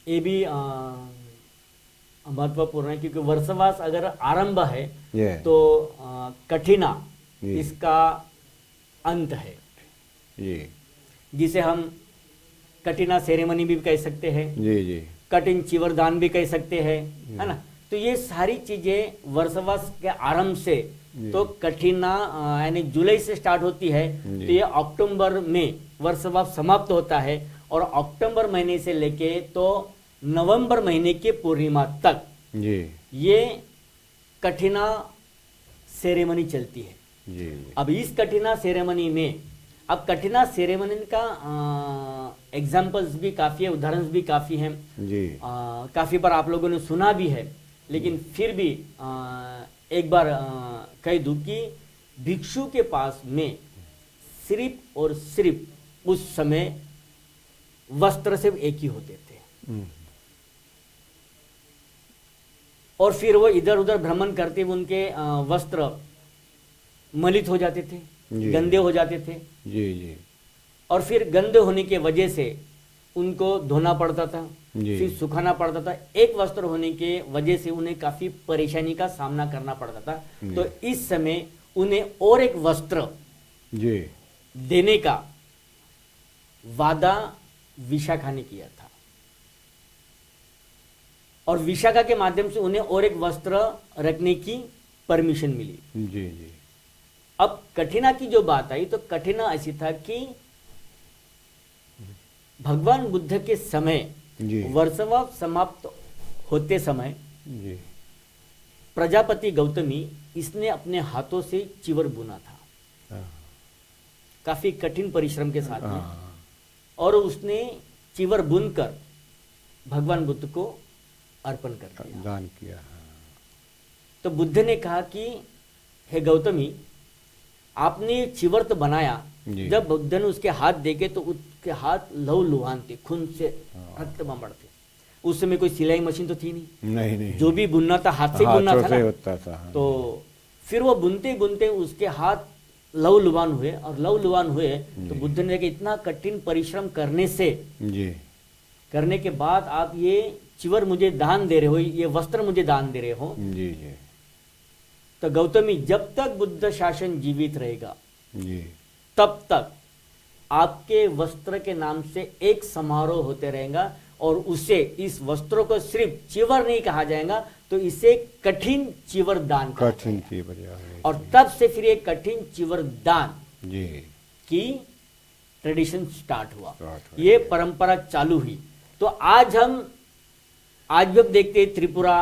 ये भी महत्वपूर्ण है, क्योंकि वर्षवास अगर आरंभ है तो कठिना इसका अंत है, जिसे हम कठिना सेरेमनी भी कह सकते हैं, कठिन चिवरदान भी कह सकते हैं, है ना। तो ये सारी चीजें वर्षवास के आरंभ से, तो कठिना यानी जुलाई से स्टार्ट होती है, तो ये अक्टूबर में वर्षवास समाप्त होता है, और अक्टूबर महीने से लेके तो नवंबर महीने के पूर्णिमा तक ये कठिना सेरेमनी चलती है। अब इस कठिना सेरेमनी में, अब कठिना सेरेमनी का एग्जाम्पल्स भी काफी है, उदाहरण भी काफी हैं, काफी बार आप लोगों ने सुना भी है, लेकिन फिर भी एक बार कह दूं कि भिक्षु के पास में सिर्फ और सिर्फ उस समय वस्त्र सिर्फ एक ही होते थे, और फिर वो इधर उधर भ्रमण करते हुए उनके वस्त्र मलित हो जाते थे, गंदे हो जाते थे, और फिर गंदे होने के वजह से उनको धोना पड़ता था, फिर सुखाना पड़ता था। एक वस्त्र होने के वजह से उन्हें काफी परेशानी का सामना करना पड़ता था। तो इस समय उन्हें और एक वस्त्र देने का वादा विशाखा ने किया था, और विशाखा के माध्यम से उन्हें और एक वस्त्र रखने की परमिशन मिली। अब कठिना की जो बात आई, तो कठिना ऐसी था कि भगवान बुद्ध के समय वर्षवास समाप्त होते समय प्रजापति गौतमी इसने अपने हाथों से चिवर बुना था, काफी कठिन परिश्रम के साथ में, और उसने चिवर बुनकर भगवान बुद्ध को अर्पण कर दिया, दान किया। तो बुद्ध ने कहा कि हे गौतमी, आपने चिवर तो बनाया, जी। जब बुद्ध ने उसके हाथ देखे तो उसके हाथ लहूलुहान थे, खून से रक्त बमड़ थे। उस समय कोई सिलाई मशीन तो थी नहीं, नहीं नहीं, जो भी बुनना था हाथ से ही बुनना हाथों था से ना। होता था। हाँ। तो फिर वो बुनते बुनते उसके हाथ लहूलुहान हुए, और लहूलुहान हुए तो बुद्ध ने देखा इतना कठिन परिश्रम करने से, जी करने के बाद आप ये चिवर मुझे दान दे रहे हो, ये वस्त्र मुझे दान दे रहे हो। जी जी तो गौतमी, जब तक बुद्ध शासन जीवित रहेगा जी तब तक आपके वस्त्र के नाम से एक समारोह होते रहेगा, और उसे, इस वस्त्रों को सिर्फ चिवर नहीं कहा जाएगा, तो इसे कठिन चिवर दान कहा कठिन जाएगा। थी बढ़िया। और तब से फिर ये कठिन चिवर दान जी की ट्रेडिशन स्टार्ट हुआ, स्टार्ट हुआ। ये परंपरा चालू हुई। तो आज भी हम देखते हैं त्रिपुरा,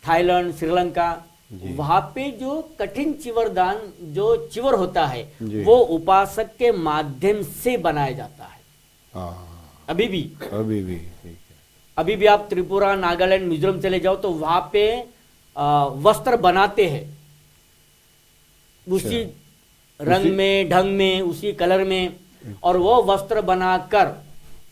थाईलैंड, श्रीलंका, जी। वहां पे जो कठिन चिवर दान, जो चिवर होता है, जी। वो उपासक के माध्यम से बनाया जाता है। हाँ अभी भी ठीक है। अभी भी आप त्रिपुरा, नागालैंड, मिजोरम चले जाओ तो वहां पे वस्त्र बनाते हैं, उसी रंग में, ढंग में, उसी कलर में, और वो वस्त्र बनाकर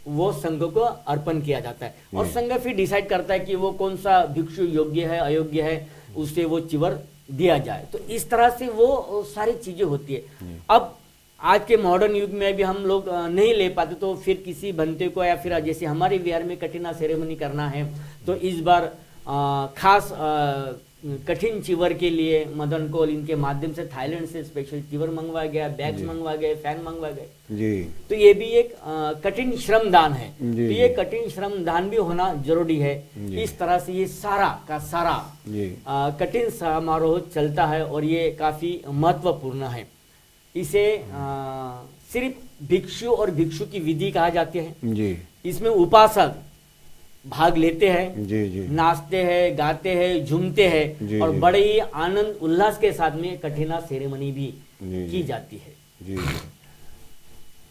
वो संघ को अर्पण किया जाता है। और संघ फिर डिसाइड करता है कि वो कौन सा भिक्षु योग्य है, अयोग्य है, उसे वो चिवर दिया जाए। तो इस तरह से वो सारी चीजें होती है। अब आज के मॉडर्न युग में भी हम लोग नहीं ले पाते, तो फिर किसी बनते को, या फिर जैसे हमारे बिहार में कठिना सेरेमनी करना है, तो इस बार खास कठिन चिवर के लिए मदन कोल इनके माध्यम से थाईलैंड से स्पेशल चिवर मंगवाया गया, बैग्स मंगवाए गए, फैन मंगवाए गए। जी तो ये भी एक कठिन श्रम दान है। जी, तो ये कठिन श्रम दान भी होना जरूरी है। जी। इस तरह से ये सारा का सारा जी कठिन समारोह चलता है, और ये काफी महत्वपूर्ण है। इसे सिर्फ भिक्षु और भिक्षु की विधि कहा जाते हैं। जी इसमें उपासक भाग लेते हैं, जी जी नाचते हैं, गाते हैं, झूमते हैं, जी, और जी। बड़े ही आनंद उल्लास के साथ में कठिना सेरेमनी भी जी, की जी। जाती है। जी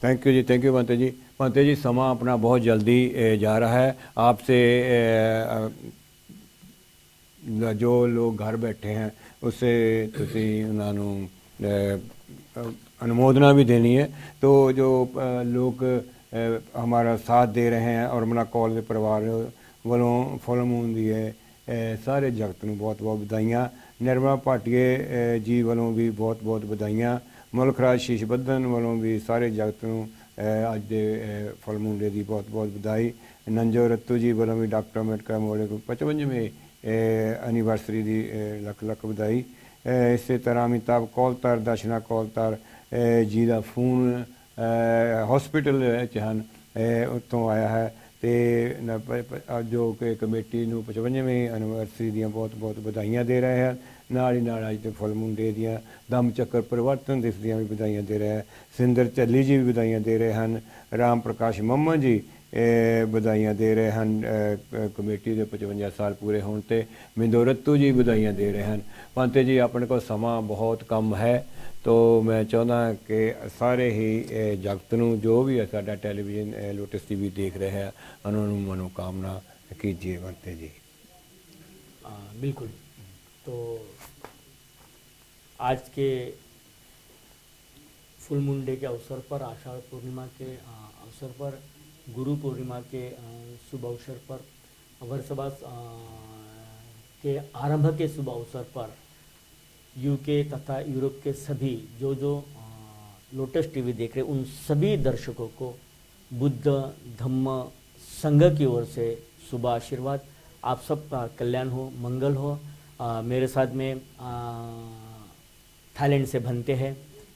thank you ji, thank you Bhante ji. Bhante ji, समा अपना बहुत जल्दी जा रहा है। आपसे जो लोग घर बैठे हैं उससे ਤੁਸੀਂ ਉਹਨਾਂ ਨੂੰ अनुमोदना भी देनी है। तो जो लोग हमारा साथ दे रहे हैं, और मना कॉल के परिवार वालों फुल मून दी है सारे जगत ਨੂੰ बहुत बहुत ਵਧਾਈਆਂ। निर्मला भाटिए जी वालों भी बहुत बहुत ਵਧਾਈਆਂ। मुल्क राज शीश बद्धन वालों भी सारे जगत ਨੂੰ ਅੱਜ ਦੇ ਫੁੱਲ ਮੁੰਡੇ ਦੀ ਬਹੁਤ ਬਹੁਤ ਵਧਾਈ। नंजो रत्तू जी वालों भी डॉक्टर अम्बेडकर मोड़े को 55वें एनिवर्सरी की लख लख ਵਧਾਈ। इस तरह अमिताभ कौलतर, दर्शना कौलतर जी का फोन हॉस्पिटल हैं उत्तों आया है। तो जो कि कमेटी ਨੂੰ 55वीं एनिवर्सरी ਦੀਆਂ बहुत बहुत ਵਧਾਈਆਂ दे रहे हैं। ਨਾਲ ਹੀ ਨਾਲ ਅੱਜ ਦੇ ਫੁੱਲ ਮੁੰਡੇ ਦੀਆਂ ਦਮ ਚੱਕਰ ਪਰਿਵਰਤਨ ਦਿਵਸ ਦੀਆਂ ਵੀ ਵਧਾਈਆਂ ਦੇ ਰਹੇ ਹੈ। ਸਿੰਦਰ ਚੱਲੀ ਜੀ ਵੀ ਵਧਾਈਆਂ ਦੇ ਰਹੇ ਹਨ। ਰਾਮ ਪ੍ਰਕਾਸ਼ ਮੰਮਾ ਜੀ ਵਧਾਈਆਂ ਦੇ ਰਹੇ ਹਨ ਕਮੇਟੀ ਦੇ 55 ਸਾਲ ਪੂਰੇ ਹੋਣ ਤੇ। ਮਿੰਦੋ ਰੱਤੂ ਜੀ ਵਧਾਈਆਂ ਦੇ ਰਹੇ ਹਨ। ਪੰਤੇ ਜੀ, ਆਪਣੇ ਕੋਲ ਸਮਾਂ ਬਹੁਤ ਕਮ ਹੈ, तो मैं चाहता कि सारे ही जगत ਨੂੰ जो भी है साडा टेलीविजन लोटस टीवी देख रहे हैं उन्होंने मनोकामना कीजिए बनते जी। बिल्कुल। तो आज के फुल मून डे के अवसर पर, आषाढ़ पूर्णिमा के अवसर पर, गुरु पूर्णिमा के शुभ अवसर पर, वर्षवास के आरंभ के शुभ अवसर पर यूके तथा यूरोप के सभी जो लोटस टीवी देख रहे उन सभी दर्शकों को बुद्ध धम्म संघ की ओर से शुभ आशीर्वाद। आप सबका कल्याण हो, मंगल हो। मेरे साथ में थाईलैंड से बनते हैं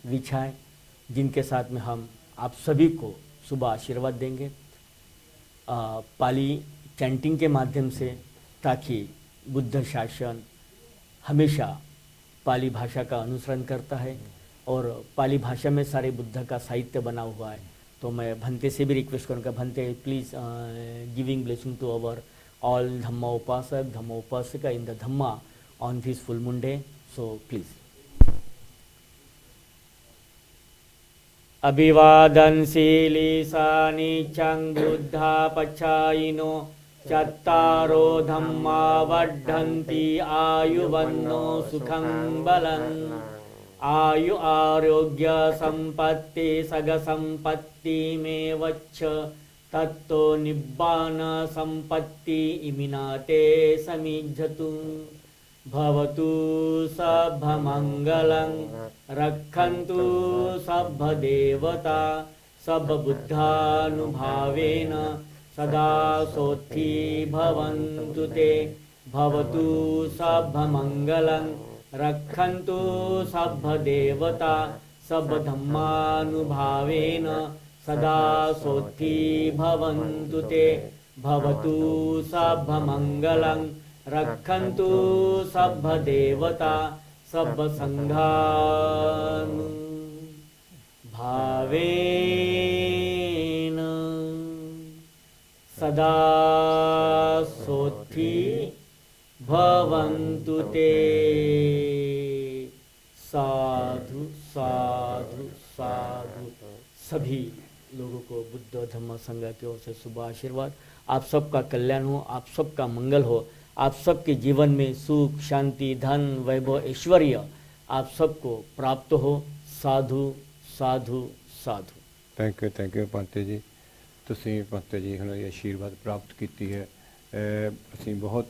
विचाय, जिनके साथ में हम आप सभी को शुभ आशीर्वाद देंगे पाली चैंटिंग के माध्यम से, ताकि बुद्ध शासन हमेशा पाली भाषा का अनुसरण करता है, और पाली भाषा में सारे बुद्ध का साहित्य बना हुआ है। तो मैं भंते से भी रिक्वेस्ट करूँगा, Bhante please giving blessing to our all dhamma upasak, dhamma upasika in the dhamma on this full moon day. So please. अभिवादन शीलिसा नीचं बुद्धा पच्छायिनो चत्तारो धम्मा वर्धन्ति आयुवन्नो सुखं बलं आयु आरोग्य संपत्ति सग संपत्ति में वच्छ तत्तो निब्बान संपत्ति इमिनाते समिज्झतु भवतु सभमंगलं रक्षन्तु सभदेवता सबबुद्धानुभावेन सदा सोत्थी भवन्तु ते भवतु सभमंगलं रक्षन्तु सभदेवता सबधम्मानुभावेन सदा सोत्थी भवन्तु ते भवतु सभमंगलं रक्षन्तु सभदेवता सबसंघानुभावेन सदा सोत्थी भवन्तु ते। साधु साधु साधु। सभी लोगों को बुद्ध धम्म संघ की ओर से शुभ आशीर्वाद। आप सबका कल्याण हो, आप सबका मंगल हो, आप सबके जीवन में सुख शांति धन वैभव ऐश्वर्य आप सबको प्राप्त हो। साधु साधु साधु। थैंक यू पंते जी। ਤੁਸੀਂ ਪੰਤੇ ਜੀ ਹੁਣ ਇਹ ਆਸ਼ੀਰਵਾਦ ਪ੍ਰਾਪਤ ਕੀਤੀ ਹੈ। ਅਸੀਂ ਬਹੁਤ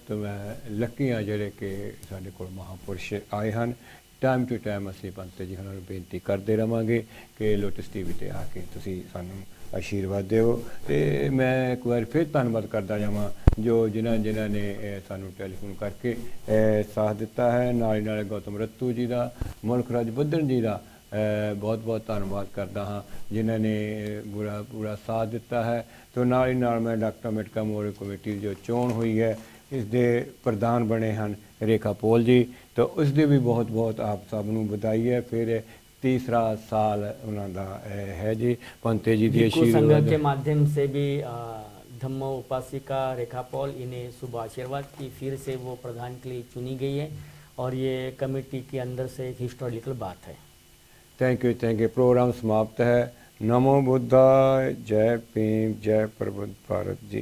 ਲੱਕੀ ਹਾਂ ਜਿਹੜੇ ਕਿ ਸਾਡੇ ਕੋਲ ਮਹਾਂਪੁਰਸ਼ ਆਏ ਹਨ। ਟਾਈਮ ਟੂ ਟਾਈਮ ਅਸੀਂ ਪੰਤੇ ਜੀ ਉਹਨਾਂ ਨੂੰ ਬੇਨਤੀ ਕਰਦੇ ਰਵਾਂਗੇ ਕਿ ਲੋਟਸ ਟੀਵੀ ਤੇ ਆ ਕੇ ਤੁਸੀਂ ਸਾਨੂੰ ਆਸ਼ੀਰਵਾਦ ਦਿਓ। ਤੇ ਮੈਂ ਇੱਕ ਵਾਰ ਫਿਰ ਧੰਨਵਾਦ ਕਰਦਾ ਜਾਵਾਂ ਜੋ ਜਿਨ੍ਹਾਂ ਨੇ ਸਾਨੂੰ ਟੈਲੀਫੋਨ ਕਰਕੇ ਸਾਥ ਦਿੱਤਾ ਹੈ। ਨਾਲ ਗੌਤਮ ਰੱਤੂ ਜੀ ਦਾ, ਮੁਲਕ ਰਾਜ ਬੱਧਨ ਜੀ ਦਾ बहुत बहुत धन्यवाद करता हाँ जिन्होंने पूरा साथ दिता है। तो नाल ही नाल मैं डॉक्टर अम्बेडकर मेमोरियल कमेटी जो चोण हुई है इसके प्रधान बने हैं रेखा पॉल जी। तो उसकी भी बहुत बहुत आप सब नूं बधाई है। फिर तीसरा साल उन्होंने है जी। पंते जी की संघ के माध्यम से भी धम्म उपासिका रेखा पॉल इन्हें शुभ आशीर्वाद की फिर से वो प्रधान के लिए चुनी गई है और ये कमेटी के अंदर से एक हिस्टोरिकल बात है। Thank you. प्रोग्राम समाप्त है। नमो बुद्धाय। जय भीम, जय प्रबुद्ध भारत जी।